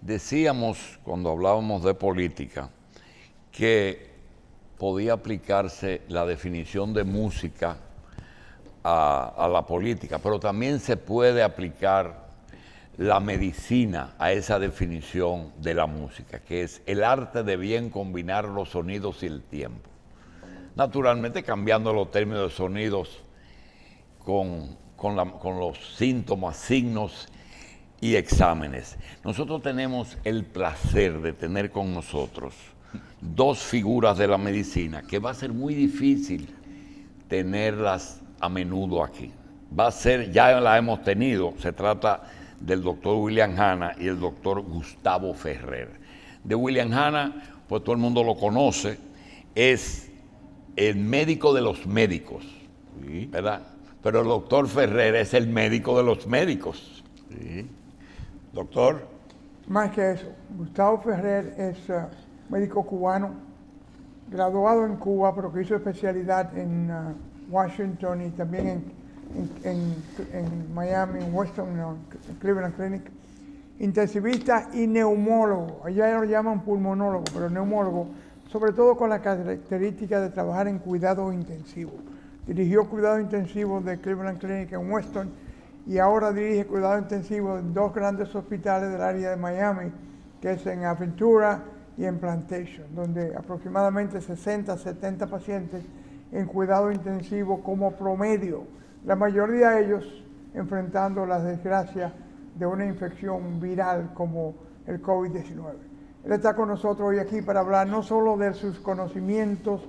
Decíamos, cuando hablábamos de política, que podía aplicarse la definición de música a la política, pero también se puede aplicar la medicina a esa definición de la música, que es el arte de bien combinar los sonidos y el tiempo. Naturalmente cambiando los términos de sonidos con los síntomas, signos y exámenes. Nosotros tenemos el placer de tener con nosotros dos figuras de la medicina que va a ser muy difícil tenerlas a menudo aquí. Va a ser, ya la hemos tenido, se trata del doctor William Hanna y el doctor Gustavo Ferrer. De William Hanna, pues todo el mundo lo conoce, es el médico de los médicos, sí, ¿verdad? Pero el doctor Ferrer es el médico de los médicos. Sí. Doctor. Más que eso, Gustavo Ferrer es médico cubano, graduado en Cuba, pero que hizo especialidad en Washington y también en Miami, en Weston, en Cleveland Clinic. Intensivista y neumólogo, allá lo llaman pulmonólogo, pero neumólogo, sobre todo con la característica de trabajar en cuidado intensivo. Dirigió cuidado intensivo de Cleveland Clinic en Weston y ahora dirige cuidado intensivo en dos grandes hospitales del área de Miami, que es en Aventura y en Plantation, donde aproximadamente 60, 70 pacientes en cuidado intensivo como promedio, la mayoría de ellos enfrentando las desgracias de una infección viral como el COVID-19. Él está con nosotros hoy aquí para hablar no solo de sus conocimientos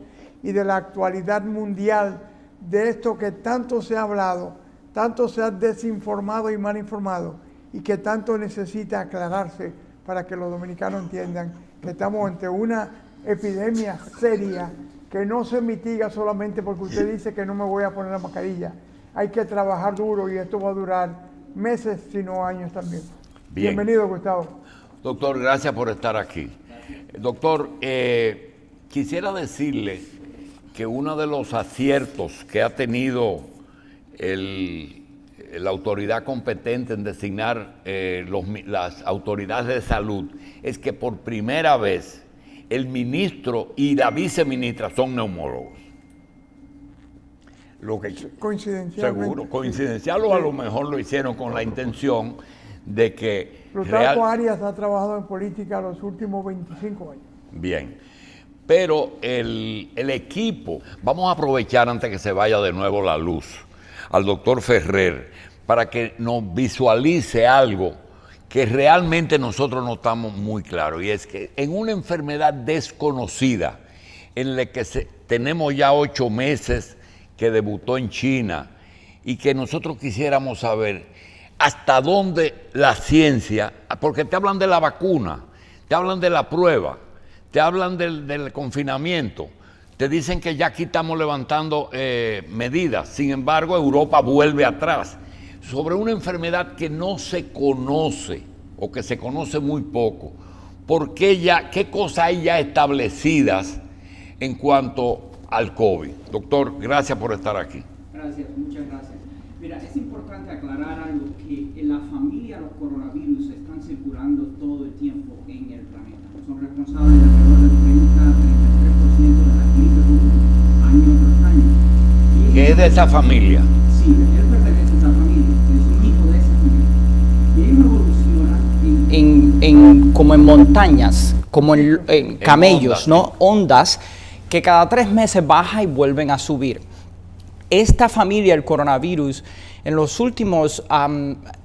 y de la actualidad mundial, de esto que tanto se ha hablado, tanto se ha desinformado y mal informado, y que tanto necesita aclararse para que los dominicanos entiendan que estamos ante una epidemia seria que no se mitiga solamente porque usted dice que no me voy a poner la mascarilla. Hay que trabajar duro y esto va a durar meses, sino años también. Bien. Bienvenido, Gustavo. Doctor, gracias por estar aquí. Doctor, quisiera decirle que uno de los aciertos que ha tenido la autoridad competente en designar las autoridades de salud es que por primera vez el ministro y la viceministra son neumólogos. Lo que, coincidencialmente. Seguro, coincidencial o a lo mejor lo hicieron con la intención de que... Plutarco Arias ha trabajado en política los últimos 25 años. Bien, pero el equipo, vamos a aprovechar antes que se vaya de nuevo la luz, al doctor Ferrer, para que nos visualice algo que realmente nosotros no estamos muy claros, y es que en una enfermedad desconocida, en la que tenemos ya 8 meses que debutó en China, y que nosotros quisiéramos saber hasta dónde la ciencia, porque te hablan de la vacuna, te hablan de la prueba, te hablan del confinamiento, te dicen que ya aquí estamos levantando medidas, sin embargo Europa vuelve atrás sobre una enfermedad que no se conoce o que se conoce muy poco. ¿Qué cosas hay ya establecidas en cuanto al COVID? Doctor, gracias por estar aquí. Gracias, muchas gracias. Mira, es importante aclarar algo, que en la familia los coronavirus están circulando todo el tiempo en el planeta. Son responsables de alrededor del 30-33% de las gripe año tras año. ¿Qué es de esa familia? Sí, él pertenece a esa familia, es un hijo de esa familia. Y ellos evolucionan como en montañas, como en camellos, ¿no? Ondas que cada 3 meses baja y vuelven a subir. Esta familia, el coronavirus, en los últimos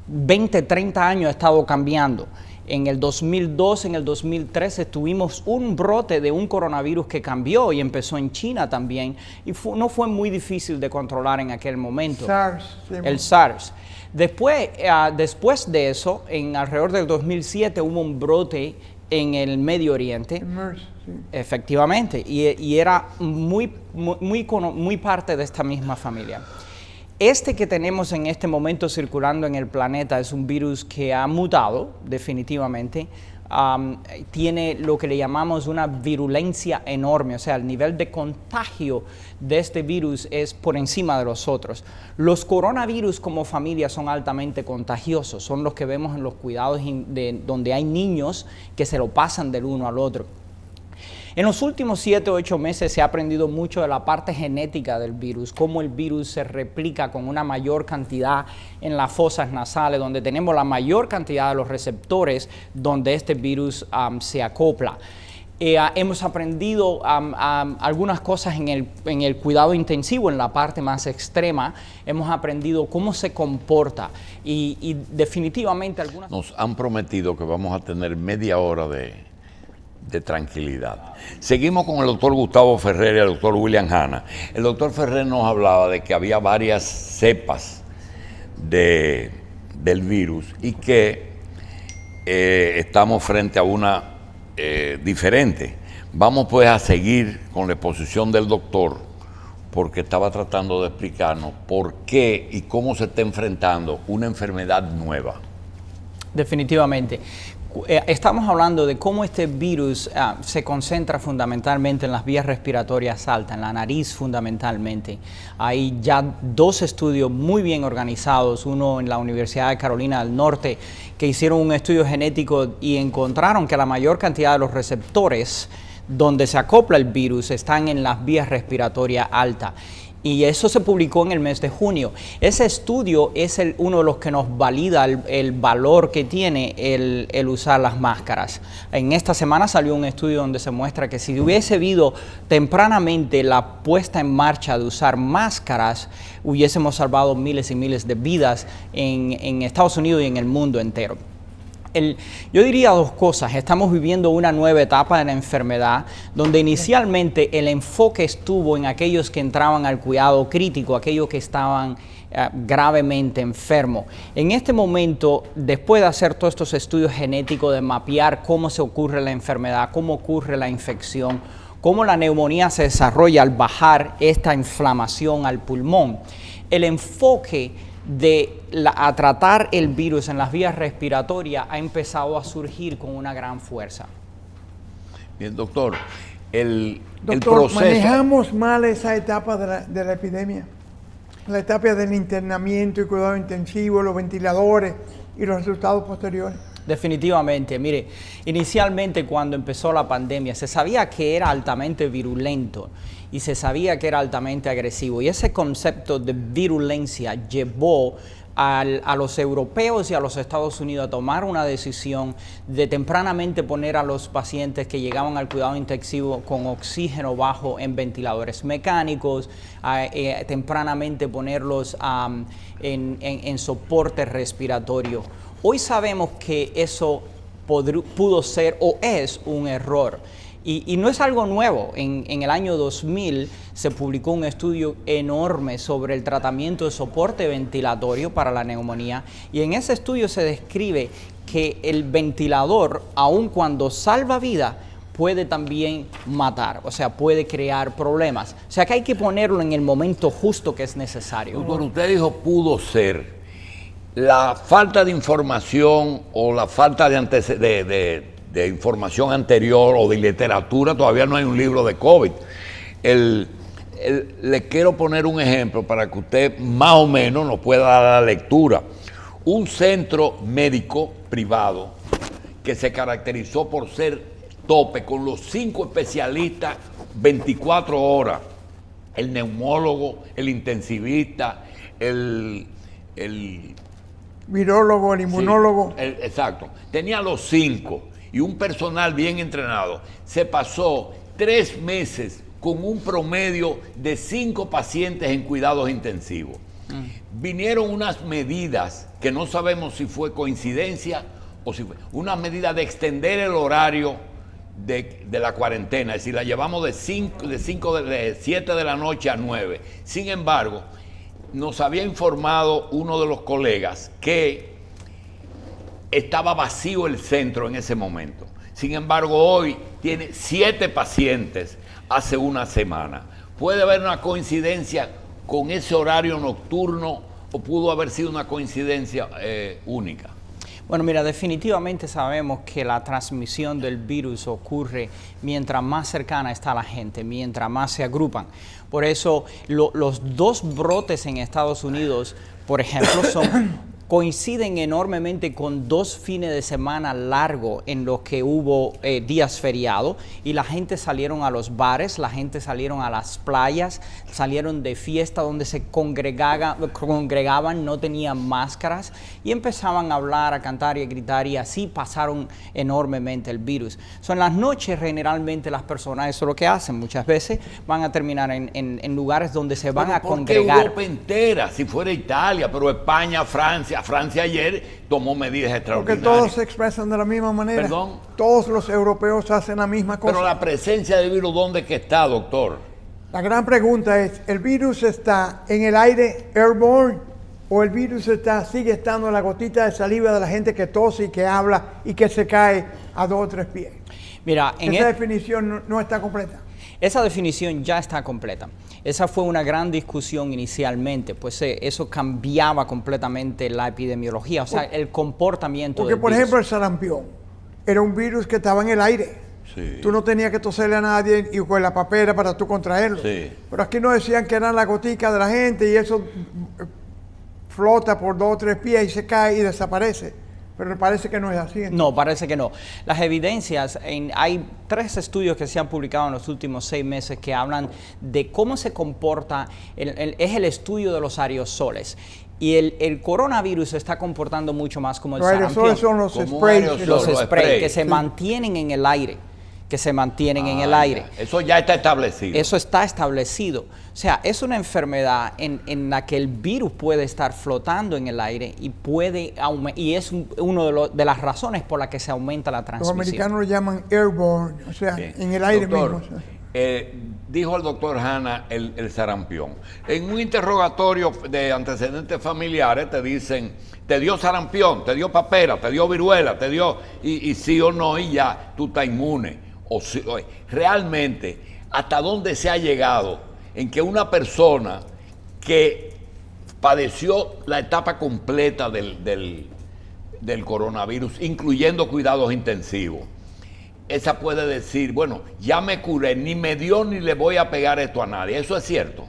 20, 30 años ha estado cambiando. En el 2002, en el 2013 tuvimos un brote de un coronavirus que cambió y empezó en China también, y no fue muy difícil de controlar en aquel momento. SARS. Sí. El SARS. Después de eso, en alrededor del 2007 hubo un brote en el Medio Oriente. MERS, sí. Efectivamente, y era muy parte de esta misma familia. Este que tenemos en este momento circulando en el planeta es un virus que ha mutado definitivamente, tiene lo que le llamamos una virulencia enorme, o sea, el nivel de contagio de este virus es por encima de los otros. Los coronavirus como familia son altamente contagiosos, son los que vemos en los cuidados donde hay niños que se lo pasan del uno al otro. En los últimos 7 o 8 meses se ha aprendido mucho de la parte genética del virus, cómo el virus se replica con una mayor cantidad en las fosas nasales, donde tenemos la mayor cantidad de los receptores donde este virus se acopla. Hemos aprendido algunas cosas en el cuidado intensivo, en la parte más extrema. Hemos aprendido cómo se comporta y definitivamente algunas... Nos han prometido que vamos a tener media hora de tranquilidad. Seguimos con el doctor Gustavo Ferrer y el doctor William Hanna. El doctor Ferrer nos hablaba de que había varias cepas del virus y que estamos frente a una diferente. Vamos pues a seguir con la exposición del doctor, porque estaba tratando de explicarnos por qué y cómo se está enfrentando una enfermedad nueva. Definitivamente. Estamos hablando de cómo este virus se concentra fundamentalmente en las vías respiratorias altas, en la nariz fundamentalmente. Hay ya 2 estudios muy bien organizados, uno en la Universidad de Carolina del Norte, que hicieron un estudio genético y encontraron que la mayor cantidad de los receptores donde se acopla el virus están en las vías respiratorias altas. Y eso se publicó en el mes de junio. Ese estudio es uno de los que nos valida el valor que tiene el usar las máscaras. En esta semana salió un estudio donde se muestra que si hubiese habido tempranamente la puesta en marcha de usar máscaras, hubiésemos salvado miles y miles de vidas en Estados Unidos y en el mundo entero. Yo diría 2 cosas. Estamos viviendo una nueva etapa de la enfermedad, donde inicialmente el enfoque estuvo en aquellos que entraban al cuidado crítico, aquellos que estaban gravemente enfermos. En este momento, después de hacer todos estos estudios genéticos, de mapear cómo se ocurre la enfermedad, cómo ocurre la infección, cómo la neumonía se desarrolla al bajar esta inflamación al pulmón, el enfoque a tratar el virus en las vías respiratorias ha empezado a surgir con una gran fuerza. Bien, doctor, el Doctor, proceso... manejamos mal esa etapa de la epidemia, la etapa del internamiento y cuidado intensivo, los ventiladores y los resultados posteriores. Definitivamente, mire, inicialmente cuando empezó la pandemia se sabía que era altamente virulento y se sabía que era altamente agresivo, y ese concepto de virulencia llevó a los europeos y a los Estados Unidos a tomar una decisión de tempranamente poner a los pacientes que llegaban al cuidado intensivo con oxígeno bajo en ventiladores mecánicos, tempranamente ponerlos en soporte respiratorio. Hoy sabemos que eso pudo ser o es un error. Y no es algo nuevo. En el año 2000 se publicó un estudio enorme sobre el tratamiento de soporte ventilatorio para la neumonía, y en ese estudio se describe que el ventilador, aun cuando salva vida, puede también matar, o sea, puede crear problemas. O sea, que hay que ponerlo en el momento justo que es necesario. Doctor, usted dijo pudo ser. La falta de información o la falta de información anterior o de literatura, todavía no hay un libro de COVID. Le quiero poner un ejemplo para que usted más o menos nos pueda dar la lectura. Un centro médico privado que se caracterizó por ser tope con los 5 especialistas 24 horas, el neumólogo, el intensivista, el virólogo, el inmunólogo. Sí, exacto. Tenía los 5 y un personal bien entrenado. Se pasó 3 meses con un promedio de 5 pacientes en cuidados intensivos. Vinieron unas medidas que no sabemos si fue coincidencia o si fue una medida de extender el horario de la cuarentena, es decir, la llevamos de 7 de la noche a 9. Sin embargo, nos había informado uno de los colegas que estaba vacío el centro en ese momento. Sin embargo, hoy tiene 7 pacientes hace una semana. ¿Puede haber una coincidencia con ese horario nocturno o pudo haber sido una coincidencia única? Bueno, mira, definitivamente sabemos que la transmisión del virus ocurre mientras más cercana está la gente, mientras más se agrupan. Por eso los dos brotes en Estados Unidos, por ejemplo, coinciden enormemente con 2 fines de semana largos en los que hubo días feriados y la gente salieron a los bares, la gente salieron a las playas, salieron de fiesta donde se congregaban, no tenían máscaras y empezaban a hablar, a cantar y a gritar y así pasaron enormemente el virus. En las noches generalmente las personas, eso es lo que hacen, muchas veces van a terminar en lugares donde se van a congregar. ¿Por qué Europa entera? Si fuera Italia, pero España, Francia ayer tomó medidas extraordinarias. Porque todos se expresan de la misma manera. ¿Perdón? Todos los europeos hacen la misma cosa. Pero la presencia del virus, ¿dónde que está, doctor? La gran pregunta es, ¿el virus está en el aire, airborne, o el virus sigue estando en la gotita de saliva de la gente que tose y que habla y que se cae a 2 o 3 pies? Mira, esa definición no está completa. Esa definición ya está completa. Esa fue una gran discusión inicialmente, pues eso cambiaba completamente la epidemiología, o sea, el comportamiento del virus. Porque, por ejemplo, el sarampión era un virus que estaba en el aire. Sí. Tú no tenías que toserle a nadie y con la papera para tú contraerlo. Sí. Pero aquí nos decían que eran las goticas de la gente y eso flota por 2 o 3 pies y se cae y desaparece. Pero parece que no es así. Entonces. No, parece que no. Las evidencias, hay 3 estudios que se han publicado en los últimos 6 meses que hablan de cómo se comporta, es el estudio de los aerosoles. Y el coronavirus se está comportando mucho más como el sarampión. Los aerosoles son los sprays. Los sprays que se mantienen en el aire. En el aire. Eso ya está establecido. Eso está establecido. O sea, es una enfermedad en la que el virus puede estar flotando en el aire y es una de las razones por las que se aumenta la transmisión. Los americanos lo llaman airborne, o sea, en el aire doctor, mismo. Dijo el doctor Hanna el sarampión. En un interrogatorio de antecedentes familiares te dicen, te dio sarampión, te dio papera, te dio viruela, te dio, y sí o no, y ya tú estás inmune. Realmente, ¿hasta dónde se ha llegado en que una persona que padeció la etapa completa del coronavirus, incluyendo cuidados intensivos, esa puede decir, bueno, ya me curé, ni me dio ni le voy a pegar esto a nadie? ¿Eso es cierto?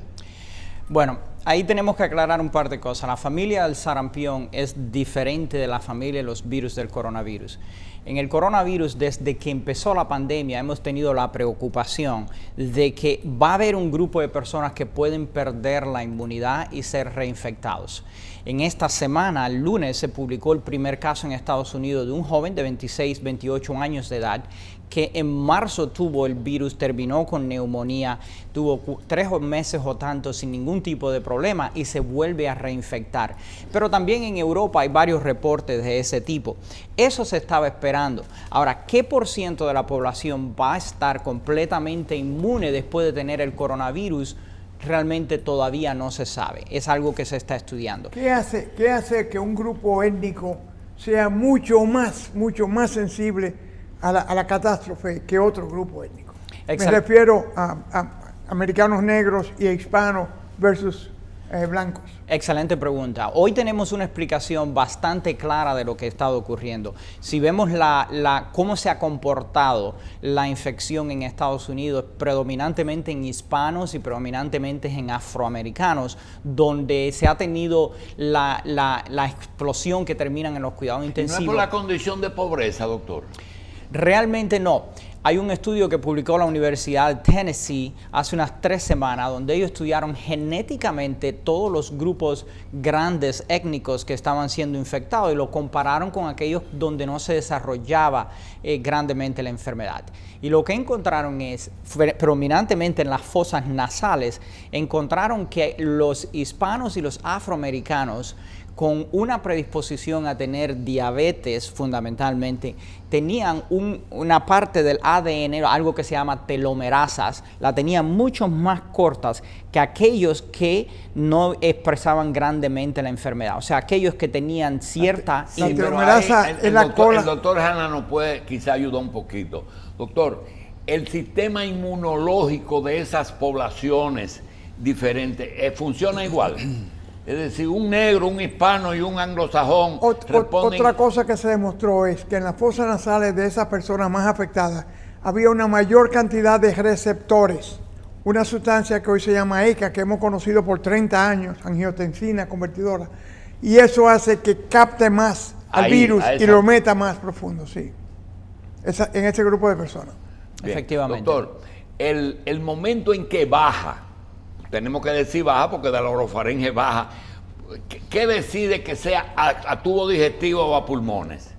Bueno, ahí tenemos que aclarar un par de cosas. La familia del sarampión es diferente de la familia de los virus del coronavirus. En el coronavirus, desde que empezó la pandemia, hemos tenido la preocupación de que va a haber un grupo de personas que pueden perder la inmunidad y ser reinfectados. En esta semana, el lunes, se publicó el primer caso en Estados Unidos de un joven de 26, 28 años de edad que en marzo tuvo el virus, terminó con neumonía, tuvo 3 meses o tanto sin ningún tipo de problema y se vuelve a reinfectar. Pero también en Europa hay varios reportes de ese tipo. Eso se estaba esperando. Ahora, ¿qué % de la población va a estar completamente inmune después de tener el coronavirus? Realmente todavía no se sabe. Es algo que se está estudiando. ¿Qué hace que un grupo étnico sea mucho más sensible a la catástrofe que otro grupo étnico? Me refiero a americanos negros y hispanos versus blancos. Excelente pregunta. Hoy tenemos una explicación bastante clara de lo que está ocurriendo. Si vemos cómo se ha comportado la infección en Estados Unidos, predominantemente en hispanos y predominantemente en afroamericanos, donde se ha tenido la explosión que terminan en los cuidados intensivos. ¿No es por la condición de pobreza, doctor? Realmente no. Hay un estudio que publicó la Universidad de Tennessee hace unas 3 semanas donde ellos estudiaron genéticamente todos los grupos grandes étnicos que estaban siendo infectados y lo compararon con aquellos donde no se desarrollaba grandemente la enfermedad. Y lo que encontraron es, predominantemente en las fosas nasales, encontraron que los hispanos y los afroamericanos con una predisposición a tener diabetes fundamentalmente, tenían una parte del ADN, algo que se llama telomerasas, la tenían mucho más cortas que aquellos que no expresaban grandemente la enfermedad. O sea, aquellos que tenían cierta... La telomerasa es la cola. El doctor Hanna nos puede quizá ayudar un poquito. Doctor, el sistema inmunológico de esas poblaciones diferentes, ¿funciona igual? Es decir, un negro, un hispano y un anglosajón responden... Otra cosa que se demostró es que en las fosas nasales de esas personas más afectadas había una mayor cantidad de receptores, una sustancia que hoy se llama ECA, que hemos conocido por 30 años, angiotensina convertidora, y eso hace que capte más al virus y lo meta más profundo, sí, en ese grupo de personas. Bien. Efectivamente. Doctor, el momento en que baja, tenemos que decir baja porque de la orofaringe baja, ¿qué decide que sea a tubo digestivo o a pulmones?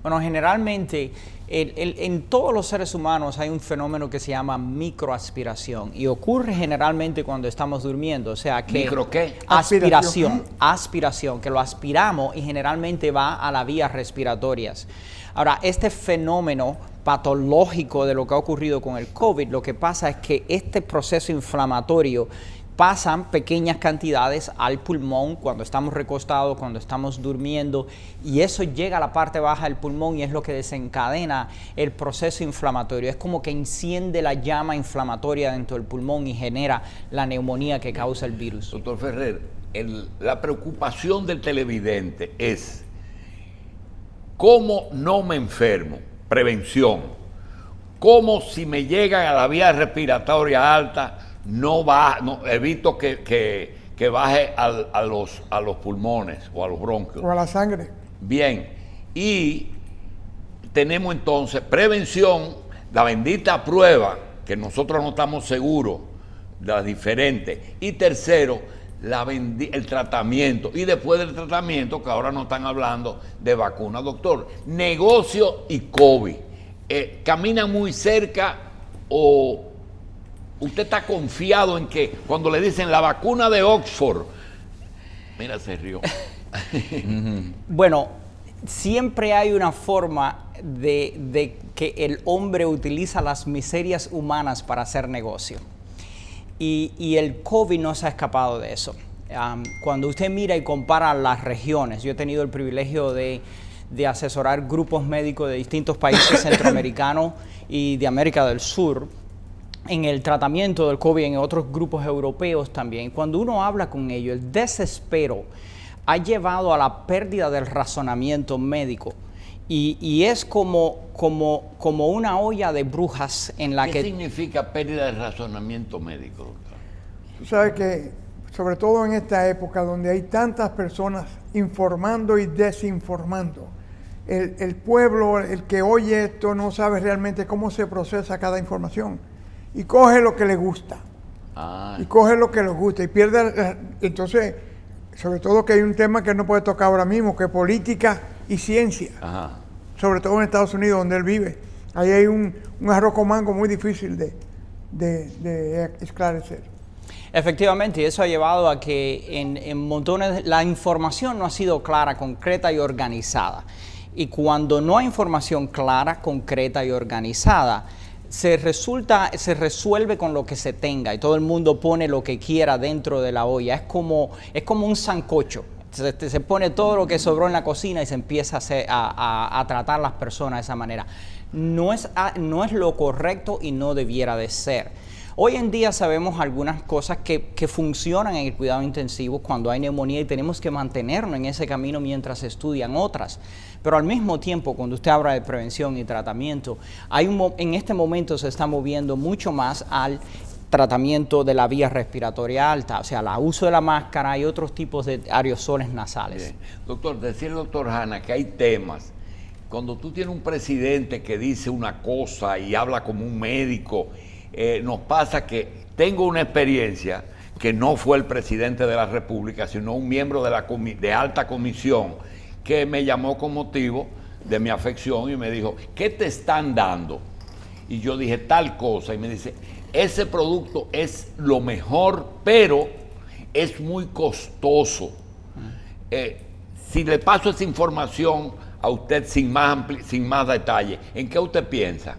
Bueno, generalmente en todos los seres humanos hay un fenómeno que se llama microaspiración y ocurre generalmente cuando estamos durmiendo, o sea que... ¿Micro qué? Aspiración, que lo aspiramos y generalmente va a las vías respiratorias. Ahora, este fenómeno patológico de lo que ha ocurrido con el COVID, lo que pasa es que este proceso inflamatorio pasan pequeñas cantidades al pulmón cuando estamos recostados, cuando estamos durmiendo, y eso llega a la parte baja del pulmón y es lo que desencadena el proceso inflamatorio. Es como que enciende la llama inflamatoria dentro del pulmón y genera la neumonía que causa el virus. Doctor Ferrer, la preocupación del televidente es cómo no me enfermo, prevención, cómo si me llegan a la vía respiratoria alta, evito que baje a los pulmones o a los bronquios. O a la sangre. Bien, y tenemos entonces prevención, la bendita prueba, que nosotros no estamos seguros de las diferentes, y tercero, el tratamiento, y después del tratamiento, que ahora no están hablando de vacuna. Doctor, negocio y COVID, ¿caminan muy cerca o usted está confiado en que cuando le dicen la vacuna de Oxford, mira, se rió? Bueno, siempre hay una forma de que el hombre utiliza las miserias humanas para hacer negocio. Y el COVID no se ha escapado de eso. Cuando usted mira y compara las regiones, yo he tenido el privilegio de asesorar grupos médicos de distintos países centroamericanos y de América del Sur en el tratamiento del COVID, en otros grupos europeos también. Cuando uno habla con ellos, el desespero ha llevado a la pérdida del razonamiento médico. Y es como una olla de brujas en la que... ¿Qué significa pérdida de razonamiento médico, doctor? Tú sabes que, sobre todo en esta época donde hay tantas personas informando y desinformando, el pueblo, el que oye esto, no sabe realmente cómo se procesa cada información. Y coge lo que le gusta. Y coge lo que le gusta. Y pierde... Entonces, sobre todo que hay un tema que no puede tocar ahora mismo, que es política y ciencia. Ajá. Sobre todo en Estados Unidos, donde él vive. Ahí hay un arroz con mango muy difícil de esclarecer. Efectivamente, y eso ha llevado a que en montones la información no ha sido clara, concreta y organizada. Y cuando no hay información clara, concreta y organizada, se resuelve con lo que se tenga y todo el mundo pone lo que quiera dentro de la olla. Es como un sancocho. Se pone todo lo que sobró en la cocina y se empieza a tratar las personas de esa manera. No es lo correcto y no debiera de ser. Hoy en día sabemos algunas cosas que funcionan en el cuidado intensivo cuando hay neumonía y tenemos que mantenernos en ese camino mientras se estudian otras. Pero al mismo tiempo, cuando usted habla de prevención y tratamiento, en este momento se está moviendo mucho más al tratamiento de la vía respiratoria alta, o sea, el uso de la máscara y otros tipos de aerosoles nasales. Bien. Doctor, decía el doctor Hanna que hay temas. Cuando tú tienes un presidente que dice una cosa y habla como un médico, nos pasa que tengo una experiencia que no fue el presidente de la República, sino un miembro de alta comisión que me llamó con motivo de mi afección y me dijo, ¿qué te están dando? Y yo dije tal cosa y me dice, ese producto es lo mejor, pero es muy costoso. Si le paso esa información a usted sin más detalle, ¿en qué usted piensa?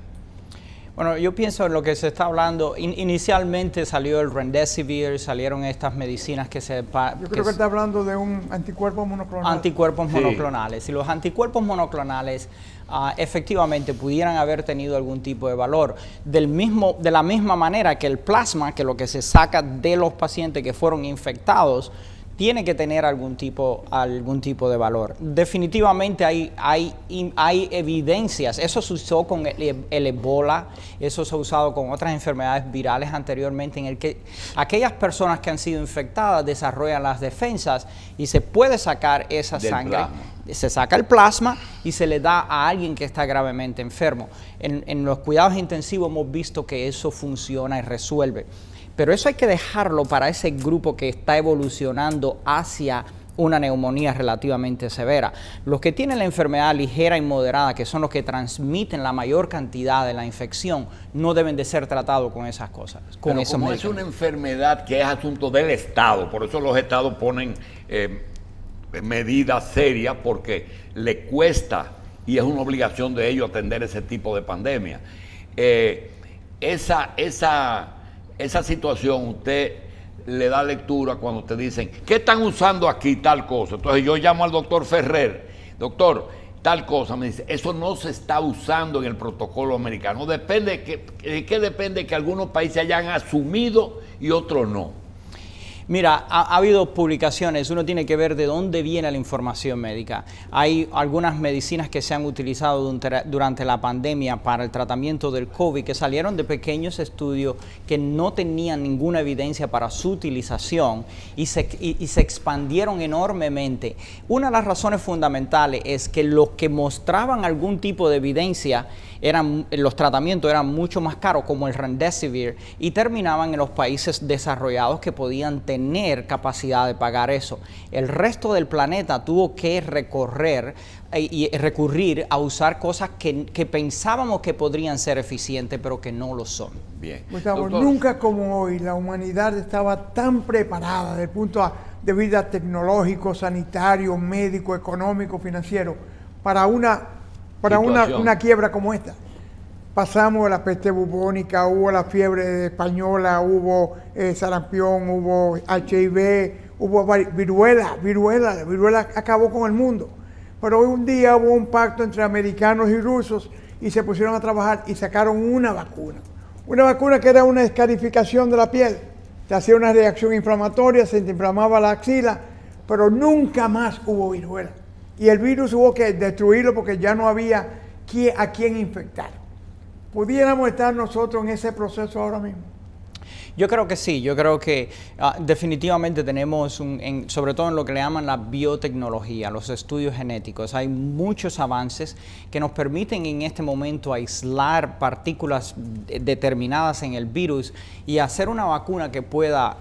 Bueno, yo pienso en lo que se está hablando. Inicialmente salió el Remdesivir, salieron estas medicinas que se... Yo creo que está hablando de un anticuerpo monoclonal. Anticuerpos monoclonales. Y los anticuerpos monoclonales efectivamente pudieran haber tenido algún tipo de valor. De la misma manera que el plasma, que lo que se saca de los pacientes que fueron infectados, tiene que tener algún tipo de valor. Definitivamente hay evidencias. Eso se usó con el Ebola, eso se ha usado con otras enfermedades virales anteriormente, en el que aquellas personas que han sido infectadas desarrollan las defensas y se puede sacar esa sangre. Plasma. Se saca el plasma y se le da a alguien que está gravemente enfermo. En los cuidados intensivos hemos visto que eso funciona y resuelve. Pero eso hay que dejarlo para ese grupo que está evolucionando hacia una neumonía relativamente severa. Los que tienen la enfermedad ligera y moderada, que son los que transmiten la mayor cantidad de la infección, no deben de ser tratados con esas cosas. Pero como es una enfermedad que es asunto del Estado, por eso los estados ponen medidas serias, porque le cuesta y es una obligación de ellos atender ese tipo de pandemia. Esa situación usted le da lectura cuando te dicen, ¿qué están usando aquí tal cosa? Entonces yo llamo al doctor Ferrer, doctor, tal cosa, me dice, eso no se está usando en el protocolo americano. Depende ¿qué depende que algunos países hayan asumido y otros no? Mira, ha habido publicaciones, uno tiene que ver de dónde viene la información médica. Hay algunas medicinas que se han utilizado durante la pandemia para el tratamiento del COVID que salieron de pequeños estudios que no tenían ninguna evidencia para su utilización y se expandieron enormemente. Una de las razones fundamentales es que los que mostraban algún tipo de evidencia los tratamientos eran mucho más caros, como el Remdesivir, y terminaban en los países desarrollados que podían tener capacidad de pagar eso. El resto del planeta tuvo que recurrir a usar cosas que pensábamos que podrían ser eficientes, pero que no lo son. Bien. Gustavo, nunca como hoy la humanidad estaba tan preparada desde el punto de vista tecnológico, sanitario, médico, económico, financiero, para una quiebra como esta. Pasamos la peste bubónica, hubo la fiebre española, hubo sarampión, hubo HIV, hubo viruela acabó con el mundo. Pero hoy un día hubo un pacto entre americanos y rusos y se pusieron a trabajar y sacaron una vacuna que era una escarificación de la piel. Se hacía una reacción inflamatoria, se te inflamaba la axila, pero nunca más hubo viruela. Y el virus hubo que destruirlo porque ya no había a quién infectar. ¿Pudiéramos estar nosotros en ese proceso ahora mismo? Yo creo que sí, yo creo que definitivamente tenemos, sobre todo en lo que le llaman la biotecnología, los estudios genéticos, hay muchos avances que nos permiten en este momento aislar partículas determinadas en el virus y hacer una vacuna que pueda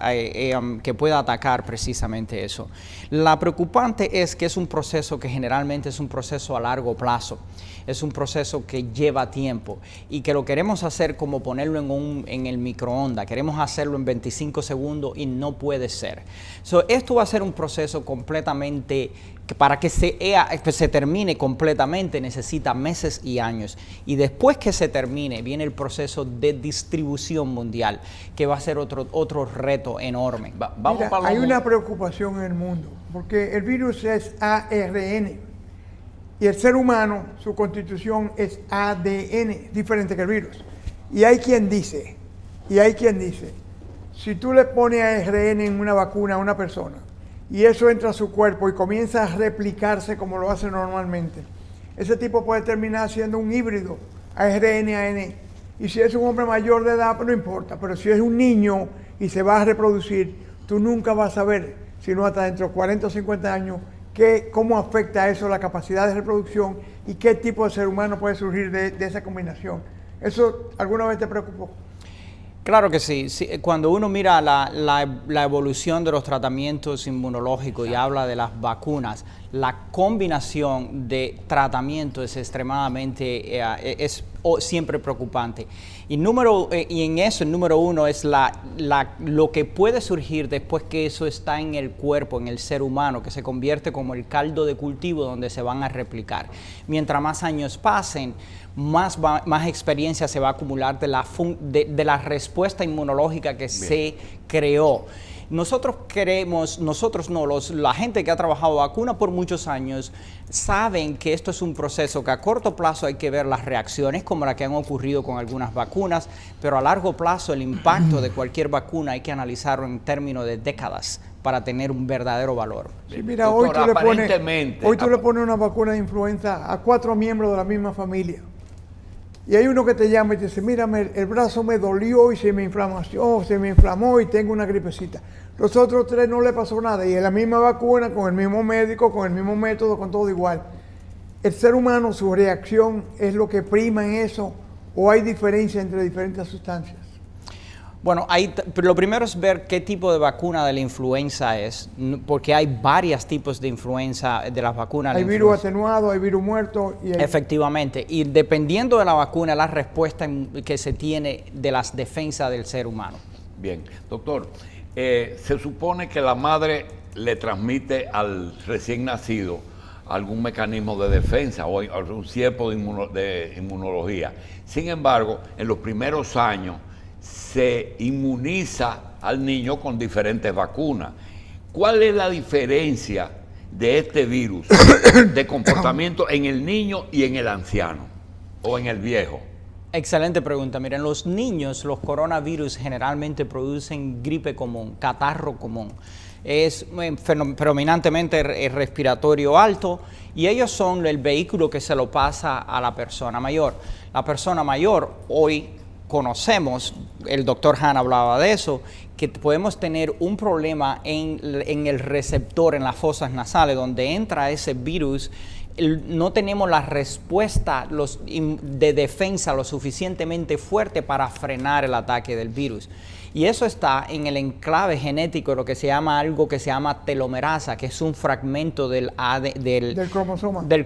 atacar precisamente eso. La preocupante es que es un proceso que generalmente es un proceso a largo plazo. Es un proceso que lleva tiempo y que lo queremos hacer como ponerlo en el microondas. Queremos hacerlo en 25 segundos y no puede ser. Esto va a ser un proceso completamente, para que se termine completamente necesita meses y años. Y después que se termine viene el proceso de distribución mundial, que va a ser otro reto enorme. Hay una preocupación en el mundo, porque el virus es ARN. Y el ser humano, su constitución es ADN, diferente que el virus. Y hay quien dice, si tú le pones ARN en una vacuna a una persona y eso entra a su cuerpo y comienza a replicarse como lo hace normalmente, ese tipo puede terminar siendo un híbrido, ARN-AN. Y si es un hombre mayor de edad, pues no importa, pero si es un niño y se va a reproducir, tú nunca vas a saber, sino hasta dentro de 40 o 50 años, cómo afecta eso la capacidad de reproducción y qué tipo de ser humano puede surgir de esa combinación. ¿Eso alguna vez te preocupó? Claro que sí. Cuando uno mira la evolución de los tratamientos inmunológicos y habla de las vacunas, la combinación de tratamiento es extremadamente, siempre preocupante. Y en eso, el número uno es lo que puede surgir después que eso está en el cuerpo, en el ser humano, que se convierte como el caldo de cultivo donde se van a replicar. Mientras más años pasen, más experiencia se va a acumular de la respuesta inmunológica que se creó. La gente que ha trabajado vacuna por muchos años saben que esto es un proceso que a corto plazo hay que ver las reacciones como las que han ocurrido con algunas vacunas, pero a largo plazo el impacto de cualquier vacuna hay que analizarlo en términos de décadas para tener un verdadero valor. Sí, mira, Doctor, hoy aparentemente, tú le pones una vacuna de influenza a 4 miembros de la misma familia. Y hay uno que te llama y te dice, mírame, el brazo me dolió y se me inflamó y tengo una gripecita. Los otros 3 no le pasó nada y es la misma vacuna, con el mismo médico, con el mismo método, con todo igual. El ser humano, su reacción es lo que prima en eso, o hay diferencia entre diferentes sustancias. Bueno, lo primero es ver qué tipo de vacuna de la influenza es, porque hay varios tipos de influenza, de las vacunas. Hay virus atenuado, hay virus muerto. Efectivamente, y dependiendo de la vacuna, la respuesta que se tiene de las defensas del ser humano. Bien, doctor, se supone que la madre le transmite al recién nacido algún mecanismo de defensa o algún tipo de inmunología. Sin embargo, en los primeros años se inmuniza al niño con diferentes vacunas. ¿Cuál es la diferencia de este virus de comportamiento en el niño y en el anciano o en el viejo? Excelente pregunta. Miren, los niños, los coronavirus generalmente producen gripe común, catarro común. Es predominantemente respiratorio alto y ellos son el vehículo que se lo pasa a la persona mayor. La persona mayor hoy conocemos, el doctor Han hablaba de eso, que podemos tener un problema en el receptor, en las fosas nasales, donde entra ese virus. No tenemos la respuesta de defensa lo suficientemente fuerte para frenar el ataque del virus. Y eso está en el enclave genético, lo que se llama algo que se llama telomerasa, que es un fragmento del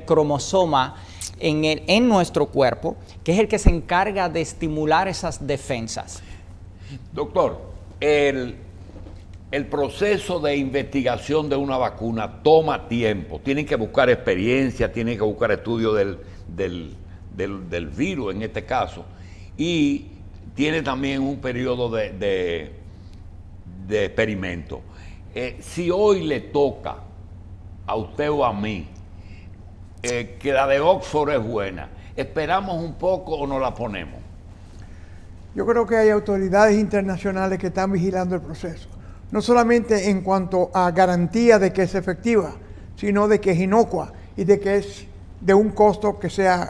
cromosoma en nuestro cuerpo, que es el que se encarga de estimular esas defensas. Doctor, el proceso de investigación de una vacuna toma tiempo. Tienen que buscar experiencia, tienen que buscar estudio del virus en este caso. Y tiene también un periodo de experimento. Si hoy le toca a usted o a mí que la de Oxford es buena, ¿esperamos un poco o no la ponemos? Yo creo que hay autoridades internacionales que están vigilando el proceso. No solamente en cuanto a garantía de que es efectiva, sino de que es inocua y de que es de un costo que sea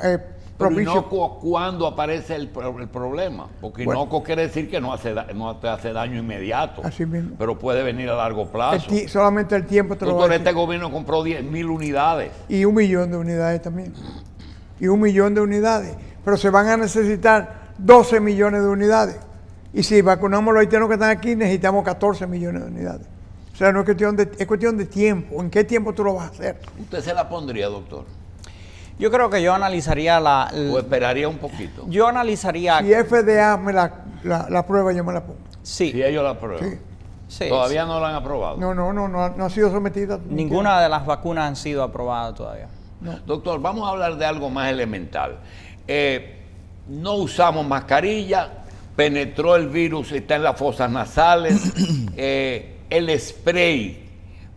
propicio. Pero inocuo, ¿cuándo aparece el problema? Porque inocuo quiere decir que no te hace daño inmediato. Así mismo. Pero puede venir a largo plazo. Solamente el tiempo te lo va a Doctor, decir. este gobierno compró 10,000 unidades. Y 1 millón de unidades también. Y 1 millón de unidades. Pero se van a necesitar 12 millones de unidades. Y si vacunamos a los haitianos que están aquí, necesitamos 14 millones de unidades. O sea, no es cuestión de tiempo. ¿En qué tiempo tú lo vas a hacer? ¿Usted se la pondría, doctor? Yo creo que yo analizaría ¿O esperaría un poquito? Yo analizaría... Si FDA me la prueba, yo me la pongo. Sí. Si ellos la aprueban. Sí. Sí. Todavía no la han aprobado. No ha sido sometida. Ninguna de las vacunas han sido aprobadas todavía. No. Doctor, vamos a hablar de algo más elemental. No usamos mascarilla, penetró el virus, está en las fosas nasales. El spray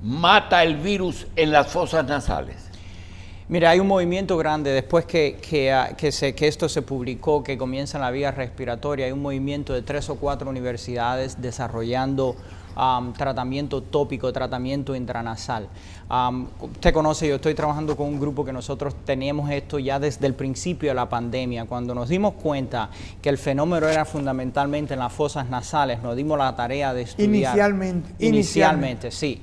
mata el virus en las fosas nasales. Mira, hay un movimiento grande después que esto se publicó, que comienza en la vía respiratoria. Hay un movimiento de 3 o 4 universidades desarrollando tratamiento tópico, tratamiento intranasal. Usted conoce, yo estoy trabajando con un grupo que nosotros teníamos esto ya desde el principio de la pandemia. Cuando nos dimos cuenta que el fenómeno era fundamentalmente en las fosas nasales, nos dimos la tarea de estudiar. Inicialmente, sí.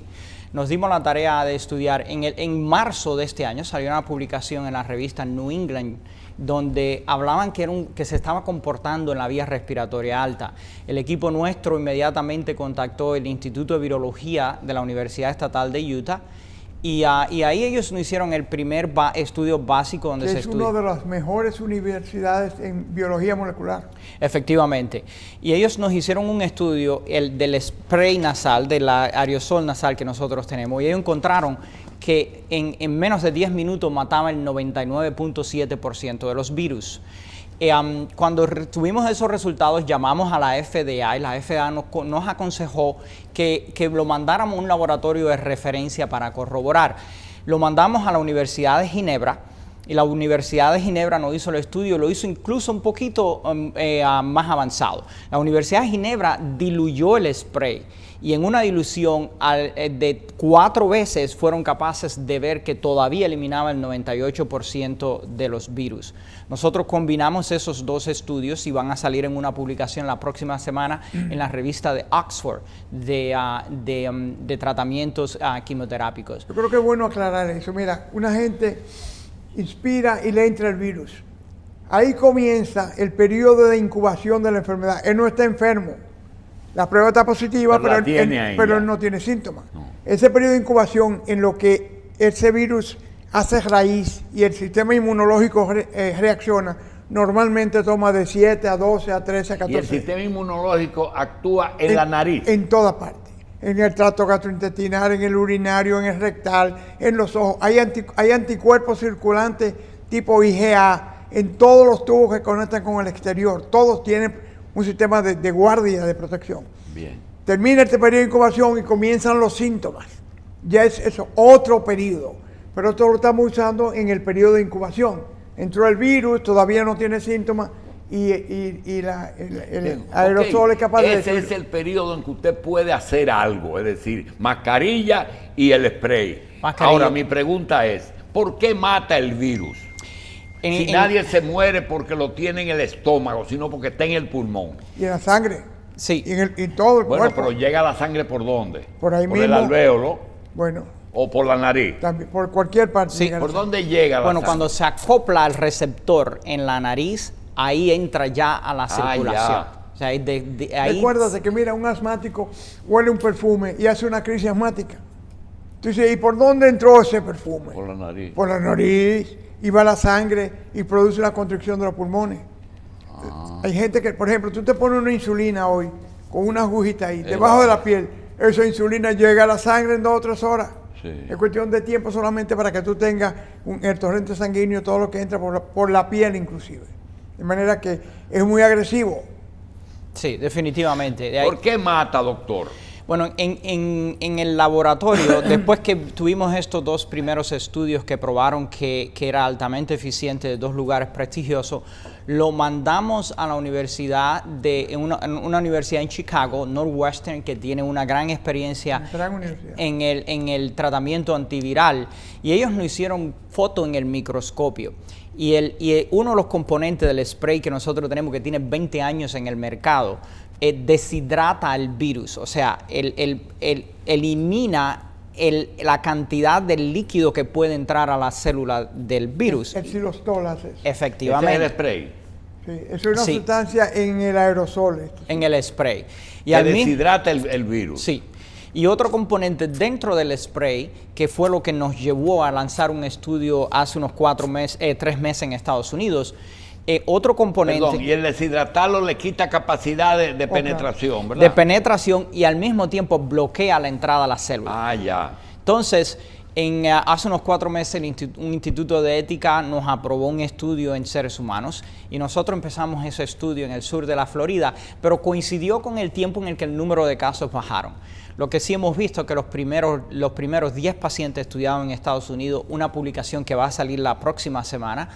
Nos dimos la tarea de estudiar. En marzo de este año salió una publicación en la revista New England donde hablaban que se estaba comportando en la vía respiratoria alta. El equipo nuestro inmediatamente contactó el Instituto de Virología de la Universidad Estatal de Utah y ahí ellos nos hicieron el primer estudio básico donde se estudia. Es una de las mejores universidades en biología molecular. Efectivamente. Y ellos nos hicieron un estudio del spray nasal, del aerosol nasal que nosotros tenemos, y ellos encontraron que en menos de 10 minutos mataba el 99.7% de los virus. Cuando tuvimos esos resultados, llamamos a la FDA y la FDA nos aconsejó que lo mandáramos a un laboratorio de referencia para corroborar. Lo mandamos a la Universidad de Ginebra Y la Universidad de Ginebra no hizo el estudio, lo hizo incluso un poquito más avanzado. La Universidad de Ginebra diluyó el spray y en una dilución de 4 veces fueron capaces de ver que todavía eliminaba el 98% de los virus. Nosotros combinamos esos 2 estudios y van a salir en una publicación la próxima semana en la revista de Oxford de tratamientos quimioterápicos. Yo creo que es bueno aclarar eso. Mira, una gente inspira y le entra el virus. Ahí comienza el periodo de incubación de la enfermedad. Él no está enfermo. La prueba está positiva, pero él no tiene síntomas. No. Ese periodo de incubación en lo que ese virus hace raíz y el sistema inmunológico reacciona, normalmente toma de 7 a 12, a 13, a 14. ¿Y el sistema inmunológico actúa en la nariz? En toda parte. En el tracto gastrointestinal, en el urinario, en el rectal, en los ojos. Hay anticuerpos circulantes tipo IgA en todos los tubos que conectan con el exterior. Todos tienen un sistema de guardia, de protección. Bien. Termina este periodo de incubación y comienzan los síntomas. Ya es eso, otro periodo. Pero esto lo estamos usando en el periodo de incubación. Entró el virus, todavía no tiene síntomas y el aerosol es capaz de... Ese es el periodo en que usted puede hacer algo, es decir, mascarilla y el spray. Mascarilla. Ahora, mi pregunta es, ¿por qué mata el virus? Si nadie se muere porque lo tiene en el estómago, sino porque está en el pulmón. Y en la sangre. Sí. Y en todo el cuerpo. Bueno, pero llega la sangre ¿por dónde? Por ahí mismo. Por el alvéolo. Bueno. O por la nariz. También, por cualquier parte. Sí. ¿Por dónde llega la sangre? Cuando se acopla al receptor en la nariz, ahí entra ya a la circulación. Ya. O sea, ahí... Recuérdate que mira, un asmático huele un perfume y hace una crisis asmática. Entonces, ¿y por dónde entró ese perfume? Por la nariz. Por la nariz. Y va la sangre y produce la constricción de los pulmones. Hay gente que, por ejemplo, tú te pones una insulina hoy con una agujita ahí, debajo de la piel. Esa insulina llega a la sangre en 2 o 3 horas. Sí. Es cuestión de tiempo solamente para que tú tengas el torrente sanguíneo, todo lo que entra por la piel inclusive. De manera que es muy agresivo. Sí, definitivamente. ¿Por qué mata, doctor? Bueno, en el laboratorio, después que tuvimos estos 2 primeros estudios que probaron que era altamente eficiente de 2 lugares prestigiosos, lo mandamos a la universidad, una universidad en Chicago, Northwestern, que tiene una gran experiencia en el tratamiento antiviral, y ellos nos hicieron foto en el microscopio. Y uno de los componentes del spray que nosotros tenemos, que tiene 20 años en el mercado, deshidrata el virus, o sea, elimina la cantidad de líquido que puede entrar a la célula del virus. El xilostol hace eso. Efectivamente. ¿Ese es el spray? Sí, es una sustancia en el aerosol. En el spray. Y que deshidrata el virus. Sí. Y otro componente dentro del spray, que fue lo que nos llevó a lanzar un estudio hace unos 3 meses en Estados Unidos. Otro componente... Perdón, y el deshidratarlo le quita capacidad de penetración, ¿verdad? De penetración, y al mismo tiempo bloquea la entrada a la célula. Ah, ya. Entonces, hace unos 4 meses un instituto de ética nos aprobó un estudio en seres humanos y nosotros empezamos ese estudio en el sur de la Florida, pero coincidió con el tiempo en el que el número de casos bajaron. Lo que sí hemos visto es que los primeros 10 pacientes estudiados en Estados Unidos, una publicación que va a salir la próxima semana,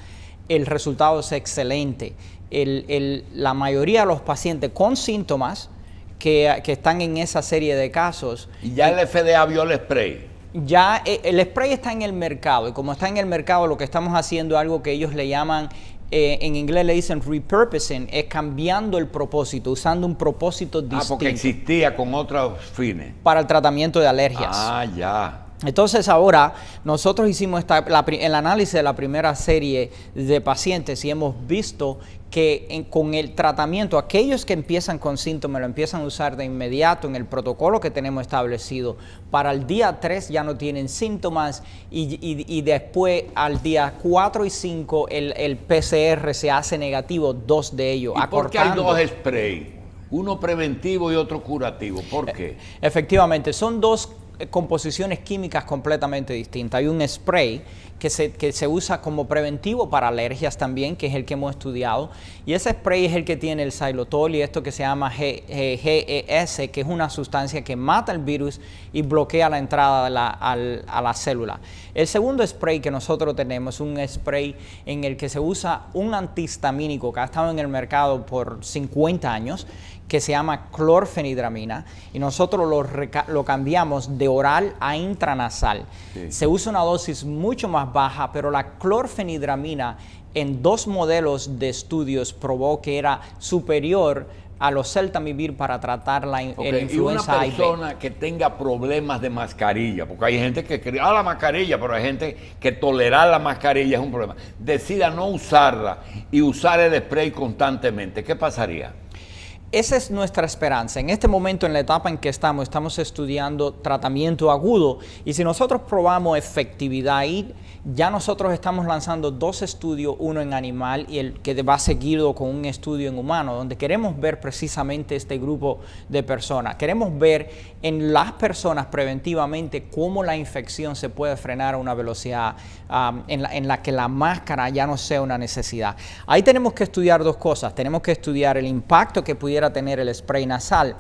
el resultado es excelente. La mayoría de los pacientes con síntomas que están en esa serie de casos... ¿Y ya el FDA vio el spray? Ya el spray está en el mercado, y como está en el mercado, lo que estamos haciendo es algo que ellos le llaman, en inglés le dicen repurposing, es cambiando el propósito, usando un propósito distinto. Porque existía con otros fines. Para el tratamiento de alergias. Ah, ya. Entonces ahora nosotros hicimos el análisis de la primera serie de pacientes y hemos visto que con el tratamiento, aquellos que empiezan con síntomas lo empiezan a usar de inmediato en el protocolo que tenemos establecido. Para el día 3 ya no tienen síntomas y después al día 4 y 5 el PCR se hace negativo, 2 de ellos. ¿Y por qué hay 2 sprays? Uno preventivo y otro curativo. ¿Por qué? Efectivamente, son 2 composiciones químicas completamente distintas. Hay un spray que se usa como preventivo para alergias también, que es el que hemos estudiado. Y ese spray es el que tiene el xylitol y esto que se llama GES, que es una sustancia que mata el virus y bloquea la entrada a la célula. El segundo spray que nosotros tenemos es un spray en el que se usa un antihistamínico que ha estado en el mercado por 50 años, que se llama clorfenidramina, y nosotros lo cambiamos de oral a intranasal. Sí. Se usa una dosis mucho más baja, pero la clorfenidramina en 2 modelos de estudios probó que era superior a los Celtamivir para tratar la influenza A y B. Y una persona que tenga problemas de mascarilla, porque hay gente que cree, la mascarilla, pero hay gente que tolerar la mascarilla es un problema, decida no usarla y usar el spray constantemente, ¿qué pasaría? Esa es nuestra esperanza. En este momento, en la etapa en que estamos estudiando tratamiento agudo, y si nosotros probamos efectividad ahí, ya nosotros estamos lanzando 2 estudios, uno en animal y el que va seguido con un estudio en humano, donde queremos ver precisamente este grupo de personas. Queremos ver en las personas preventivamente cómo la infección se puede frenar a una velocidad en la que la máscara ya no sea una necesidad. Ahí tenemos que estudiar 2 cosas. Tenemos que estudiar el impacto que pudiera tener el spray nasal,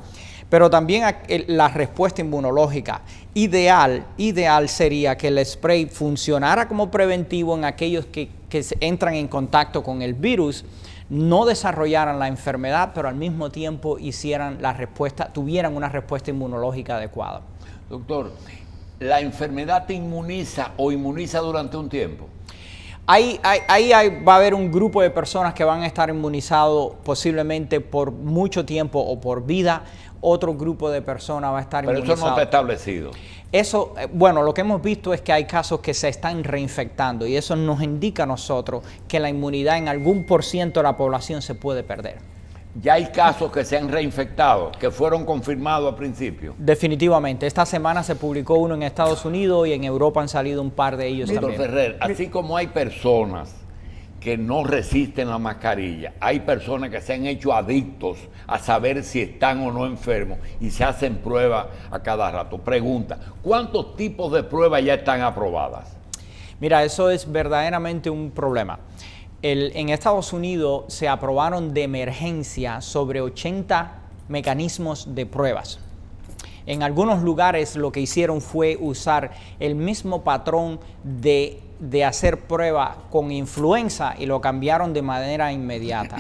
pero también la respuesta inmunológica. Ideal sería que el spray funcionara como preventivo en aquellos que entran en contacto con el virus, no desarrollaran la enfermedad, pero al mismo tiempo tuvieran una respuesta inmunológica adecuada. Doctor, ¿la enfermedad te inmuniza o inmuniza durante un tiempo? Ahí va a haber un grupo de personas que van a estar inmunizados posiblemente por mucho tiempo o por vida. Otro grupo de personas va a estar inmunizado. Pero eso no está establecido. Eso, bueno, lo que hemos visto es que hay casos que se están reinfectando y eso nos indica a nosotros que la inmunidad en algún % de la población se puede perder. Ya hay casos que se han reinfectado, que fueron confirmados al principio. Definitivamente. Esta semana se publicó uno en Estados Unidos y en Europa han salido un par de ellos también. Doctor Ferrer, así como hay personas que no resisten la mascarilla, hay personas que se han hecho adictos a saber si están o no enfermos y se hacen pruebas a cada rato. Pregunta, ¿cuántos tipos de pruebas ya están aprobadas? Mira, eso es verdaderamente un problema. En Estados Unidos se aprobaron de emergencia sobre 80 mecanismos de pruebas. En algunos lugares lo que hicieron fue usar el mismo patrón de hacer prueba con influenza y lo cambiaron de manera inmediata.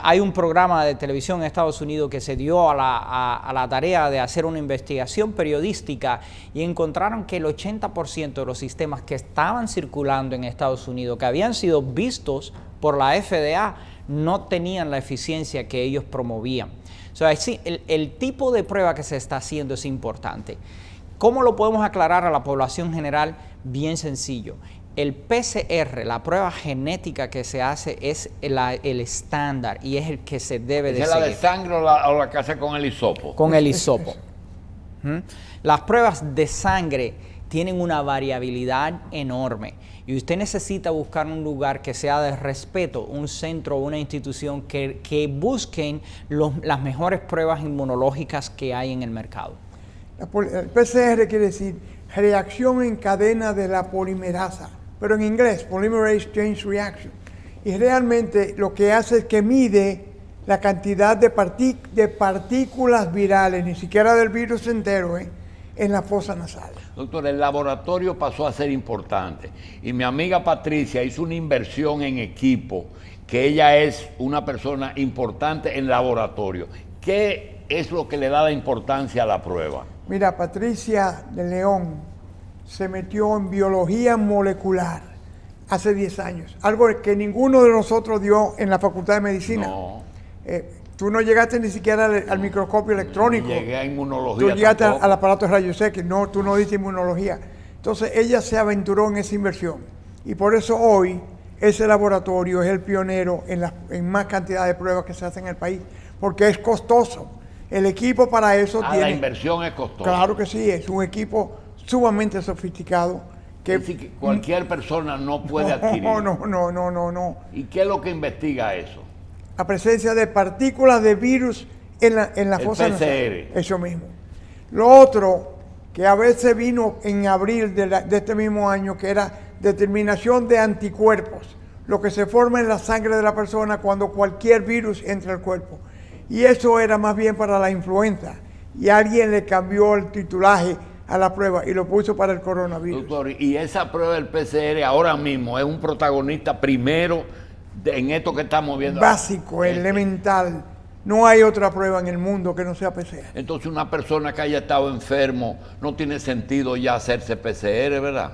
Hay un programa de televisión en Estados Unidos que se dio a la tarea de hacer una investigación periodística y encontraron que el 80% de los sistemas que estaban circulando en Estados Unidos, que habían sido vistos por la FDA, no tenían la eficiencia que ellos promovían. O sea, el tipo de prueba que se está haciendo es importante. ¿Cómo lo podemos aclarar a la población general? Bien sencillo. El PCR, la prueba genética que se hace, es el estándar y es el que se debe de seguir. ¿Es la de sangre o la que hace con el hisopo? Con el hisopo. Las pruebas de sangre tienen una variabilidad enorme y usted necesita buscar un lugar que sea de respeto, un centro o una institución que busquen las mejores pruebas inmunológicas que hay en el mercado. El PCR quiere decir reacción en cadena de la polimerasa, pero en inglés, Polymerase Chain Reaction. Y realmente lo que hace es que mide la cantidad de partículas virales, ni siquiera del virus entero, en la fosa nasal. Doctor, el laboratorio pasó a ser importante y mi amiga Patricia hizo una inversión en equipo, que ella es una persona importante en laboratorio. ¿Qué es lo que le da la importancia a la prueba? Mira, Patricia de León se metió en biología molecular hace 10 años, algo que ninguno de nosotros dio en la Facultad de Medicina. No. Tú no llegaste ni siquiera al microscopio electrónico. Llegué a inmunología. Tú llegaste al aparato de rayos X, no, tú no diste inmunología. Entonces ella se aventuró en esa inversión y por eso hoy ese laboratorio es el pionero en más cantidad de pruebas que se hacen en el país, porque es costoso. El equipo para eso tiene... La inversión es costosa. Claro que sí, es un equipo sumamente sofisticado. Es decir, que cualquier persona no puede adquirirlo. No. ¿Y qué es lo que investiga eso? La presencia de partículas de virus en la fosa nasal. PCR. Eso mismo. Lo otro que a veces vino en abril de este mismo año, que era determinación de anticuerpos, lo que se forma en la sangre de la persona cuando cualquier virus entra al cuerpo. Y eso era más bien para la influenza. Y alguien le cambió el titulaje a la prueba y lo puso para el coronavirus. Doctor, y esa prueba del PCR ahora mismo es un protagonista primero en esto que estamos viendo. Básico, elemental. No hay otra prueba en el mundo que no sea PCR. Entonces una persona que haya estado enfermo no tiene sentido ya hacerse PCR, ¿verdad?